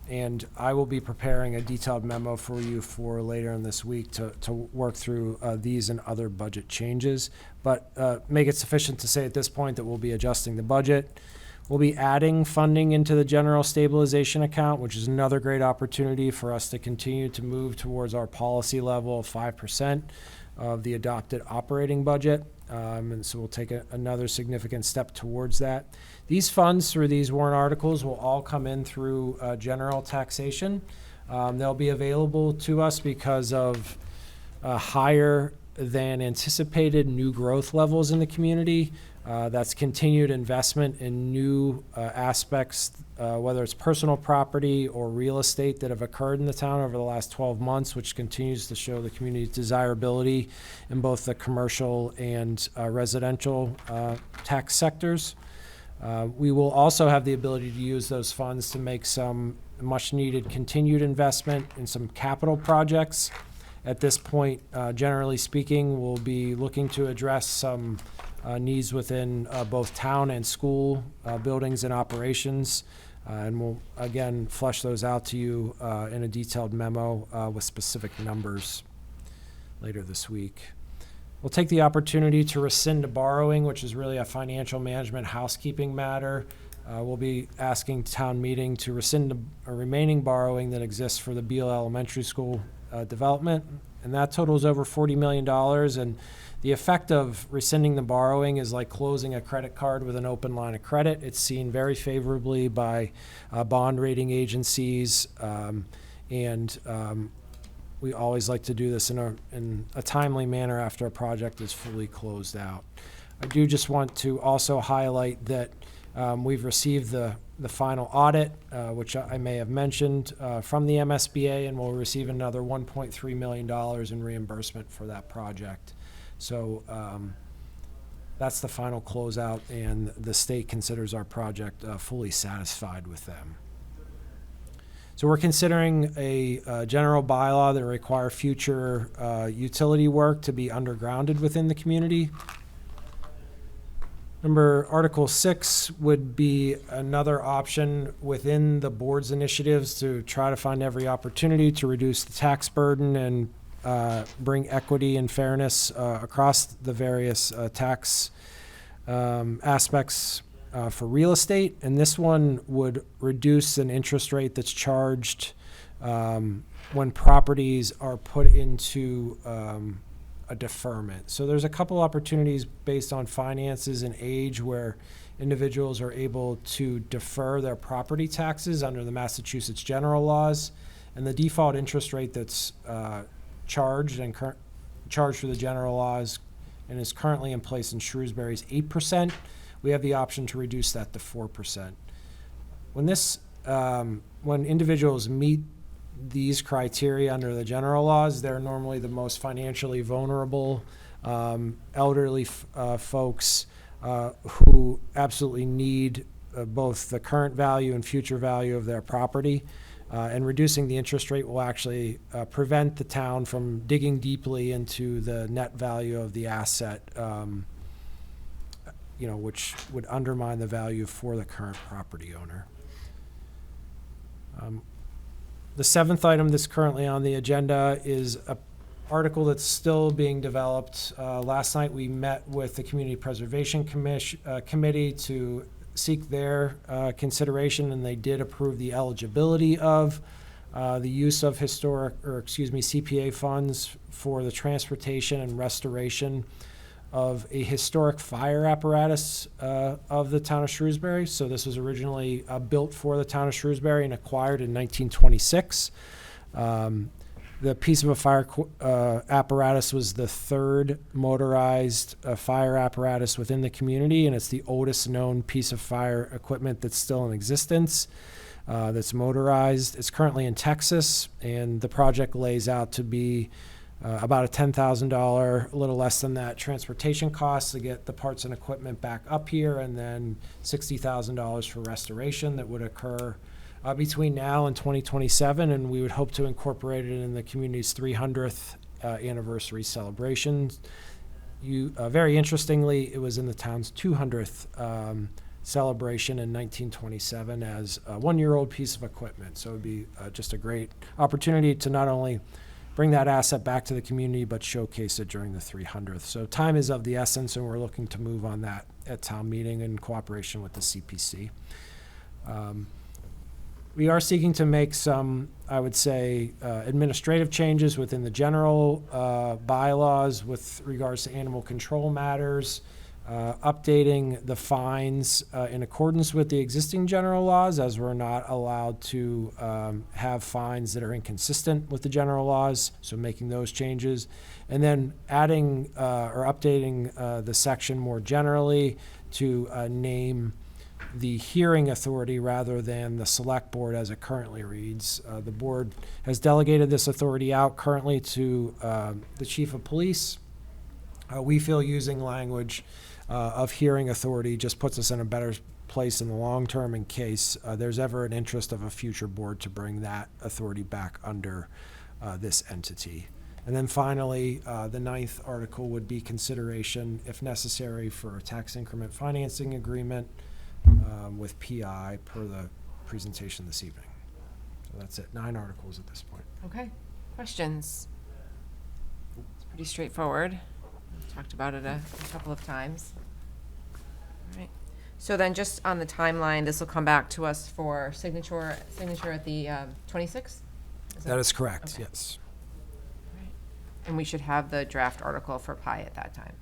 And I will be preparing a detailed memo for you for later in this week to work through these and other budget changes. But make it sufficient to say at this point that we'll be adjusting the budget. We'll be adding funding into the general stabilization account, which is another great opportunity for us to continue to move towards our policy level of 5% of the adopted operating budget. And so we'll take another significant step towards that. These funds through these warrant articles will all come in through general taxation. They'll be available to us because of higher than anticipated new growth levels in the community. That's continued investment in new aspects, whether it's personal property or real estate that have occurred in the town over the last 12 months, which continues to show the community's desirability in both the commercial and residential tax sectors. We will also have the ability to use those funds to make some much needed continued investment in some capital projects. At this point, generally speaking, we'll be looking to address some needs within both town and school buildings and operations. And we'll, again, flesh those out to you in a detailed memo with specific numbers later this week. We'll take the opportunity to rescind a borrowing, which is really a financial management housekeeping matter. We'll be asking town meeting to rescind a remaining borrowing that exists for the Beal Elementary School development, and that totals over $40 million. And the effect of rescinding the borrowing is like closing a credit card with an open line of credit. It's seen very favorably by bond rating agencies, and we always like to do this in a timely manner after a project is fully closed out. I do just want to also highlight that we've received the final audit, which I may have mentioned, from the MSBA, and we'll receive another $1.3 million in reimbursement for that project. So that's the final closeout, and the state considers our project fully satisfied with them. So we're considering a general bylaw that require future utility work to be undergrounded within the community. Article 6 would be another option within the board's initiatives to try to find every opportunity to reduce the tax burden and bring equity and fairness across the various tax aspects for real estate. And this one would reduce an interest rate that's charged when properties are put into a deferment. So there's a couple opportunities based on finances and age where individuals are able to defer their property taxes under the Massachusetts general laws, and the default interest rate that's charged through the general laws and is currently in place in Shrewsbury is 8%. We have the option to reduce that to 4%. When individuals meet these criteria under the general laws, they're normally the most financially vulnerable, elderly folks who absolutely need both the current value and future value of their property. And reducing the interest rate will actually prevent the town from digging deeply into the net value of the asset, which would undermine the value for the current property owner. The seventh item that's currently on the agenda is an article that's still being developed. Last night we met with the Community Preservation Committee to seek their consideration, and they did approve the eligibility of the use of CPA funds for the transportation and restoration of a historic fire apparatus of the town of Shrewsbury. So this was originally built for the town of Shrewsbury and acquired in 1926. The piece of a fire apparatus was the third motorized fire apparatus within the community, and it's the oldest known piece of fire equipment that's still in existence, that's motorized. It's currently in Texas, and the project lays out to be about a $10,000, a little less than that, transportation costs to get the parts and equipment back up here, and then $60,000 for restoration that would occur between now and 2027, and we would hope to incorporate it in the community's 300th anniversary celebrations. Very interestingly, it was in the town's 200th celebration in 1927 as a one-year-old piece of equipment. So it would be just a great opportunity to not only bring that asset back to the community, but showcase it during the 300th. So time is of the essence, and we're looking to move on that at town meeting in cooperation with the CPC. We are seeking to make some, I would say, administrative changes within the general bylaws with regards to animal control matters, updating the fines in accordance with the existing general laws, as we're not allowed to have fines that are inconsistent with the general laws, so making those changes. And then adding or updating the section more generally to name the hearing authority rather than the select board as it currently reads. The board has delegated this authority out currently to the chief of police. We feel using language of hearing authority just puts us in a better place in the long term in case there's ever an interest of a future board to bring that authority back under this entity. And then finally, the 9th article would be consideration, if necessary, for a tax increment financing agreement with PI per the presentation this evening. So that's it, 9 articles at this point. Okay, questions? It's pretty straightforward. We've talked about it a couple of times. All right. So then just on the timeline, this will come back to us for signature at the 26th? That is correct, okay. yes. All right. And we should have the draft article for PI at that time.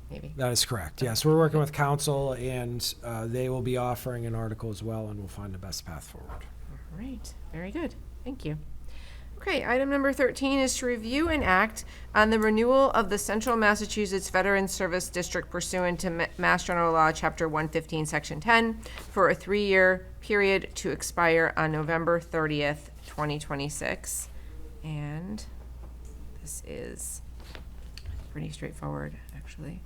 Maybe. That is correct, yes. We're working with council, and they will be offering an article as well, and we'll find the best path forward. All right, very good. Thank you. Okay, item number 13 is to review and act on the renewal of the Central Massachusetts Veterans Service District pursuant to Mass General Law, Chapter 115, Section 10, for a 3-year period to expire on November 30th, 2026. And this is pretty straightforward, actually.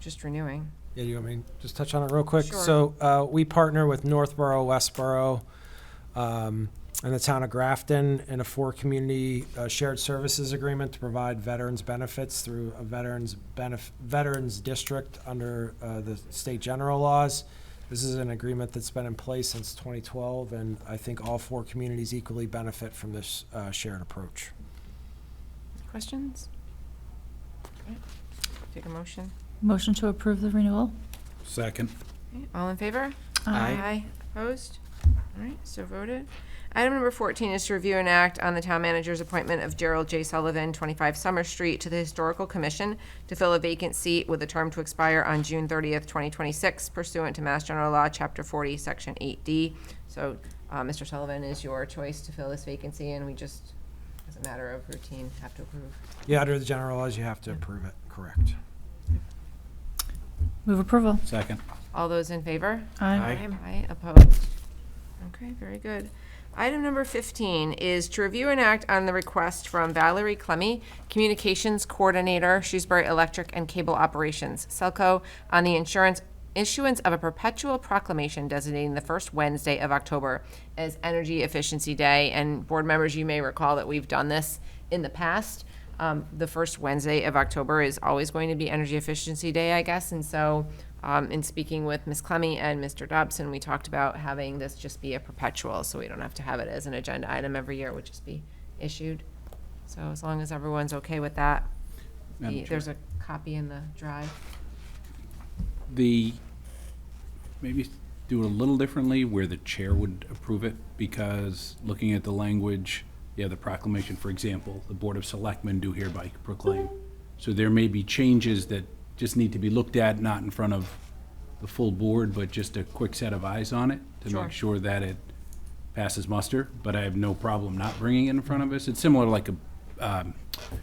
Just renewing. Yeah, do you want me to just touch on it real quick? Sure. So we partner with Northborough, Westborough, and the town of Grafton in a 4-community shared services agreement to provide veterans benefits through a veterans district under the state general laws. This is an agreement that's been in place since 2012, and I think all 4 communities equally benefit from this shared approach. Questions? Okay. Take a motion. Motion to approve the renewal? Second. Okay, all in favor? Aye. Opposed? All right, so voted. Item number 14 is to review and act on the town manager's appointment of Gerald J. Sullivan, 25 Summer Street, to the Historical Commission to fill a vacant seat with a term to expire on June 30th, 2026, pursuant to Mass General Law, Chapter 40, Section 8D. So, Mr. Sullivan is your choice to fill this vacancy, and we just, as a matter of routine, have to approve. Yeah, under the general laws, you have to approve it, correct. Move approval. Second. All those in favor? Aye. Aye, opposed. Okay, very good. Item number 15 is to review and act on the request from Valerie Clemmy, Communications Coordinator, Shrewsbury Electric and Cable Operations, Selco, on the issuance of a perpetual proclamation designating the first Wednesday of October as Energy Efficiency Day. And board members, you may recall that we've done this in the past. The first Wednesday of October is always going to be Energy Efficiency Day, I guess. And so in speaking with Ms. Clemmy and Mr. Dobson, we talked about having this just be a perpetual, so we don't have to have it as an agenda item every year. It would just be issued. So as long as everyone's okay with that, there's a copy in the drive. Maybe do it a little differently where the chair would approve it, because looking at the language, the proclamation, for example, the Board of Selectmen do hereby proclaim. So there may be changes that just need to be looked at, not in front of the full board, but just a quick set of eyes on it to make sure that it passes muster. But I have no problem not bringing it in front of us. It's similar to like a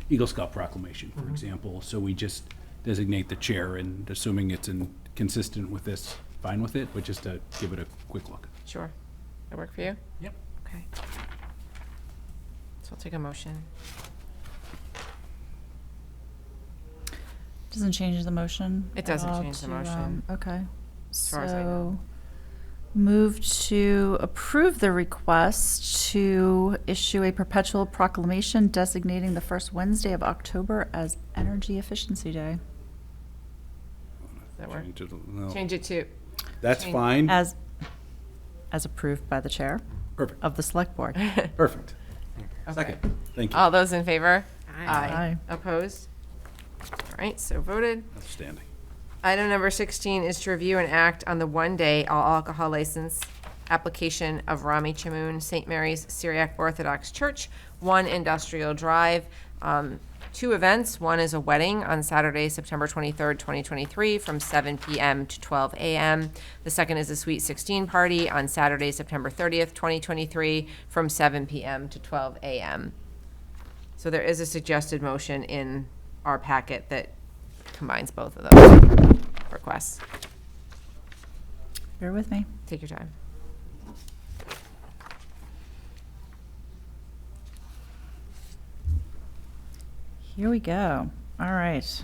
Eagle Scout proclamation, for example. So we just designate the chair, and assuming it's consistent with this, fine with it, but just to give it a quick look. Sure. That work for you? Yep. Okay. So I'll take a motion. Doesn't change the motion? It doesn't at all change the to, motion. Okay. far as I know. Move to approve the request to issue a perpetual proclamation designating the first Wednesday of October as Energy Efficiency Day. Does that work? No. Change it to. That's change- fine. As approved by the chair Perfect. of the select board. Perfect. Second. Thank you. All those in favor? Aye. Opposed? All right, so voted. Outstanding. Item number 16 is to review and act on the one-day all alcohol license application of Rami Chamoun St. Mary's Syriac Orthodox Church, 1 Industrial Drive. 2 events. One is a wedding on Saturday, September 23rd, 2023, from 7 p.m. to 12 a.m. The second is a Sweet 16 party on Saturday, September 30th, 2023, from 7 p.m. to 12 a.m. So there is a suggested motion in our packet that combines both of those requests. Bear with me. Take your time. Here we go. All right.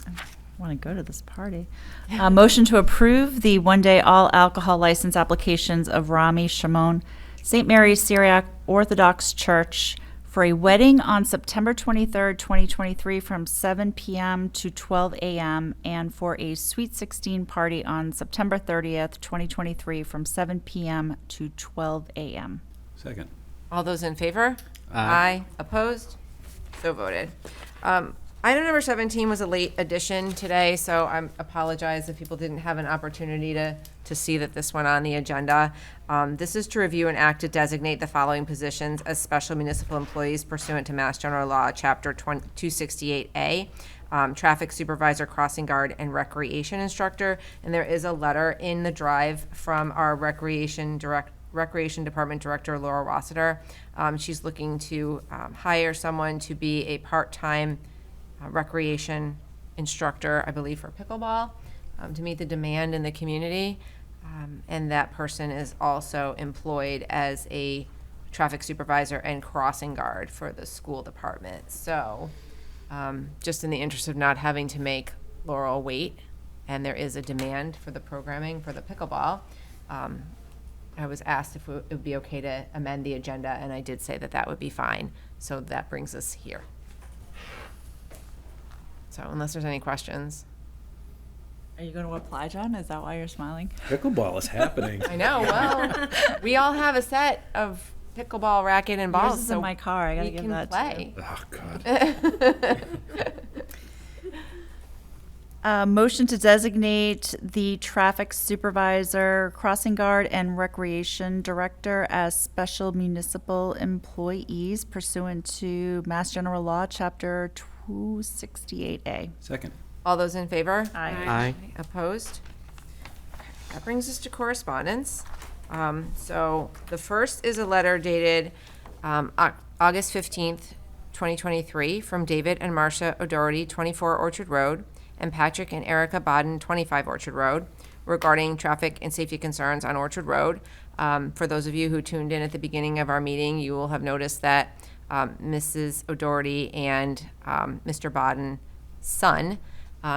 I want to go to this party. Motion to approve the one-day all alcohol license applications of Rami Shimon St. Mary's Syriac Orthodox Church for a wedding on September 23rd, 2023 from 7 p.m. to 12 a.m. and for a Sweet 16 party on September 30th, 2023 from 7 p.m. to 12 a.m. Second. All those in favor? Aye. Opposed? So voted. Item number 17 was a late addition today, so I apologize if people didn't have an opportunity to see that this went on the agenda. This is to review and act to designate the following positions as special municipal employees pursuant to Mass General Law, Chapter 268A, traffic supervisor, crossing guard, and recreation instructor. And there is a letter in the drive from our Recreation Department Director, Laura Rossiter. She's looking to hire someone to be a part-time recreation instructor, I believe, for pickleball, to meet the demand in the community. And that person is also employed as a traffic supervisor and crossing guard for the school department. So just in the interest of not having to make Laurel wait, and there is a demand for the programming for the pickleball, I was asked if it would be okay to amend the agenda, and I did say that that would be fine. So that brings us here. So unless there's any questions. Are you going to apply, John? Is that why you're smiling? Pickleball is happening. I know, well, we all have a set of pickleball racket and balls. Yours is so in my car. I got to we give can that play. Oh, God. Motion to designate the traffic supervisor, crossing guard, and recreation director as special municipal employees pursuant to Mass General Law, Chapter 268A. Second. All those in favor? Aye. Opposed? That brings us to correspondence. So the first is a letter dated August 15th, 2023, from David and Marcia O'Doherty, 24 Orchard Road, and Patrick and Erica Bodden, 25 Orchard Road, regarding traffic and safety concerns on Orchard Road. For those of you who tuned in at the beginning of our meeting, you will have noticed that Mrs. O'Doherty and Mr. Bodden's son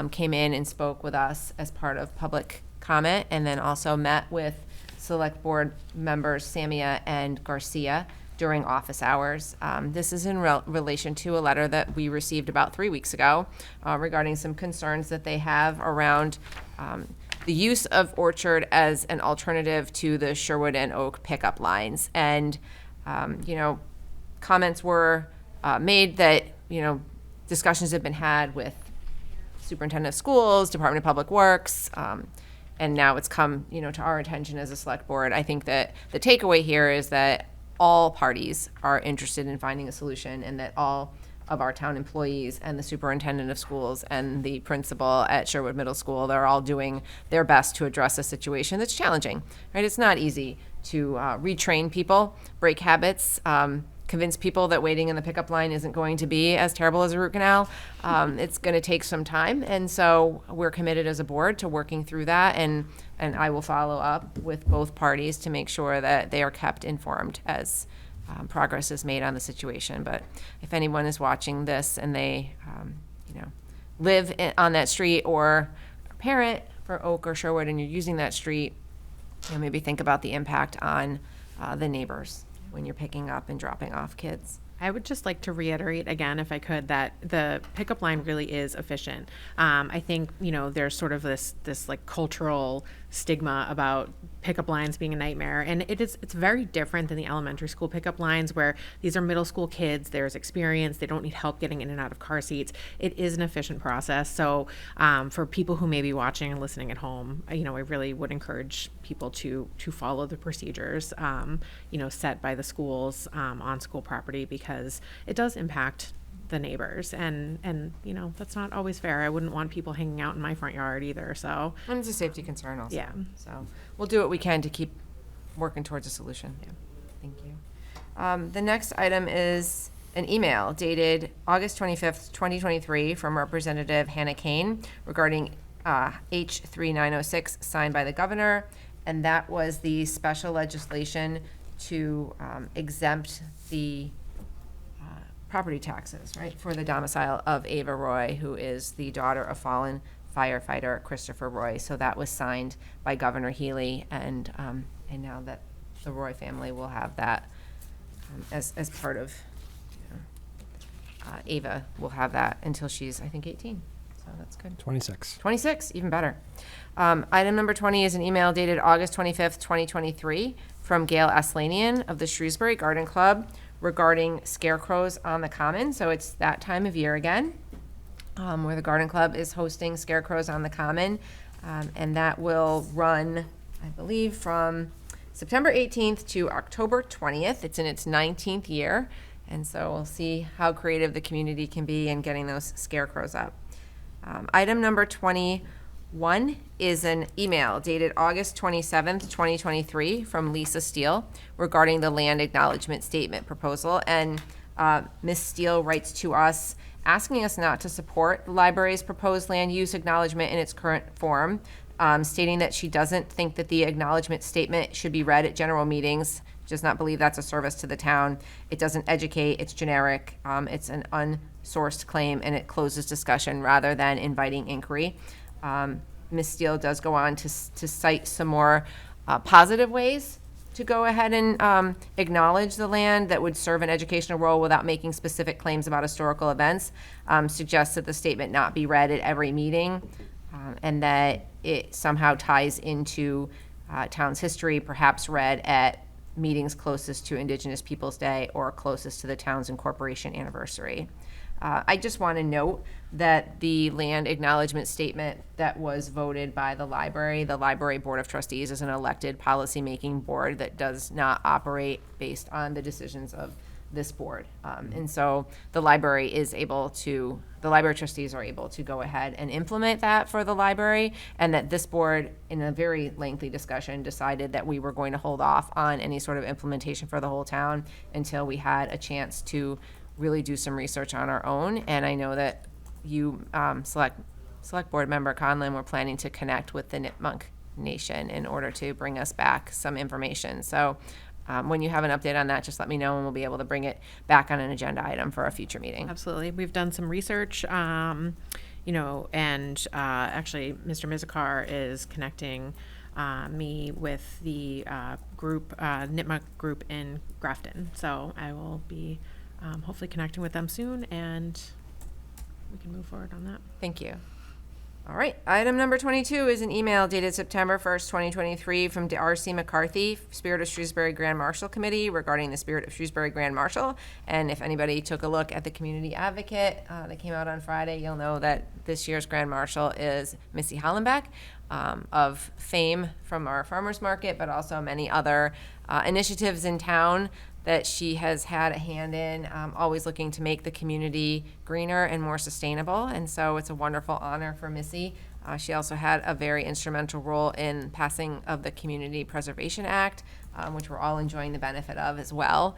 came in and spoke with us as part of public comment, and then also met with select board members Samia and Garcia during office hours. This is in relation to a letter that we received about 3 weeks ago regarding some concerns that they have around the use of Orchard as an alternative to the Sherwood and Oak pickup lines. And, comments were made that, discussions have been had with superintendent of schools, Department of Public Works, and now it's come, to our attention as a select board. I think that the takeaway here is that all parties are interested in finding a solution, and that all of our town employees and the superintendent of schools and the principal at Sherwood Middle School, they're all doing their best to address a situation that's challenging, right? It's not easy to retrain people, break habits, convince people that waiting in the pickup line isn't going to be as terrible as a root canal. It's going to take some time, and so we're committed as a board to working through that, and I will follow up with both parties to make sure that they are kept informed as progress is made on the situation. But if anyone is watching this and they, live on that street or are a parent for Oak or Sherwood and you're using that street, maybe think about the impact on the neighbors when you're picking up and dropping off kids. I would just like to reiterate again, if I could, that the pickup line really is efficient. I think, there's sort of this like cultural stigma about pickup lines being a nightmare. And it's very different than the elementary school pickup lines where these are middle school kids, there's experience, they don't need help getting in and out of car seats. It is an efficient process. So for people who may be watching and listening at home, I really would encourage people to follow the procedures, set by the schools on school property, because it does impact the neighbors, and that's not always fair. I wouldn't want people hanging out in my front yard either. So And it's a safety concern also. Yeah. So we'll do what we can to keep working towards a solution. Yeah. Thank you. The next item is an email dated August 25th, 2023 from Representative Hannah Kane regarding H3906 signed by the governor. And that was the special legislation to exempt the property taxes, right, for the domicile of Ava Roy, who is the daughter of fallen firefighter Christopher Roy. So that was signed by Governor Healy, and now that the Roy family will have that as part of, Ava will have that until she's, I think, 18. So that's good. 26. 26, even better. Item number 20 is an email dated August 25th, 2023 from Gail Aslanian of the Shrewsbury Garden Club regarding scarecrows on the common. So it's that time of year again, where the Garden Club is hosting scarecrows on the common. And that will run, I believe, from September 18th to October 20th. It's in its 19th year. And so we'll see how creative the community can be in getting those scarecrows up. Item number 21 is an email dated August 27th, 2023 from Lisa Steele regarding the land acknowledgement statement proposal. And Ms. Steele writes to us asking us not to support the library's proposed land use acknowledgement in its current form, stating that she doesn't think that the acknowledgement statement should be read at general meetings, does not believe that's a service to the town. It doesn't educate, it's generic, it's an unsourced claim, and it closes discussion rather than inviting inquiry. Ms. Steele does go on to cite some more positive ways to go ahead and acknowledge the land that would serve an educational role without making specific claims about historical events, suggests that the statement not be read at every meeting, and that it somehow ties into town's history, perhaps read at meetings closest to Indigenous Peoples Day or closest to the town's incorporation anniversary. I just want to note that the land acknowledgement statement that was voted by the Library Board of Trustees is an elected policymaking board that does not operate based on the decisions of this board. And so the library trustees are able to go ahead and implement that for the library, and that this board, in a very lengthy discussion, decided that we were going to hold off on any sort of implementation for the whole town until we had a chance to really do some research on our own. And I know that you, select board member Conlon, were planning to connect with the Nipmuc Nation in order to bring us back some information. So when you have an update on that, just let me know, and we'll be able to bring it back on an agenda item for a future meeting. Absolutely. We've done some research, and actually Mr. Mizikar is connecting me with the group, Nipmuc group in Grafton. So I will be hopefully connecting with them soon, and we can move forward on that. Thank you. All right, item number 22 is an email dated September 1st, 2023 from R.C. McCarthy, Spirit of Shrewsbury Grand Marshal Committee regarding the Spirit of Shrewsbury Grand Marshal. And if anybody took a look at the Community Advocate that came out on Friday, you'll know that this year's Grand Marshal is Missy Hollenbeck, of fame from our farmers market, but also many other initiatives in town that she has had a hand in, always looking to make the community greener and more sustainable. And so it's a wonderful honor for Missy. She also had a very instrumental role in passing of the Community Preservation Act, which we're all enjoying the benefit of as well.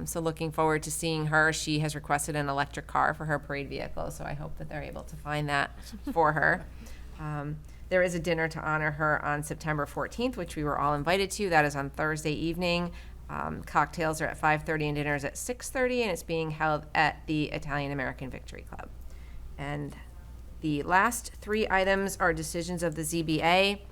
So looking forward to seeing her. She has requested an electric car for her parade vehicle, so I hope that they're able to find that for her. There is a dinner to honor her on September 14th, which we were all invited to. That is on Thursday evening. Cocktails are at 5:30 and dinner is at 6:30, and it's being held at the Italian American Victory Club. And the last three items are decisions of the ZBA.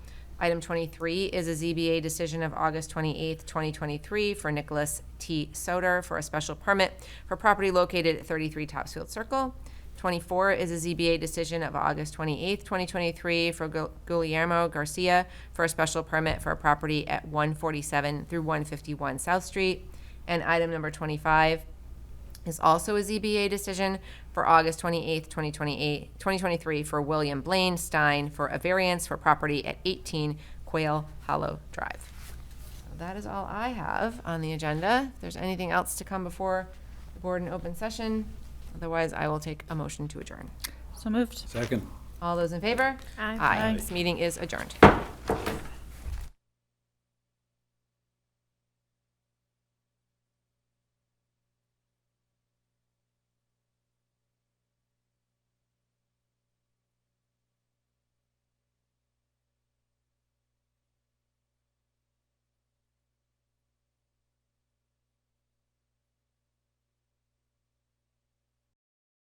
Item 23 is a ZBA decision of August 28th, 2023 for Nicholas T. Soder for a special permit for property located at 33 Topsfield Circle. 24 is a ZBA decision of August 28th, 2023 for Guillermo Garcia for a special permit for a property at 147 through 151 South Street. And item number 25 is also a ZBA decision for August 28th, 2023 for William Blaine Stein for a variance for property at 18 Quail Hollow Drive. So that is all I have on the agenda. If there's anything else to come before the board in open session, otherwise I will take a motion to adjourn. So moved. Second. All those in favor? Aye. Aye. This meeting is adjourned.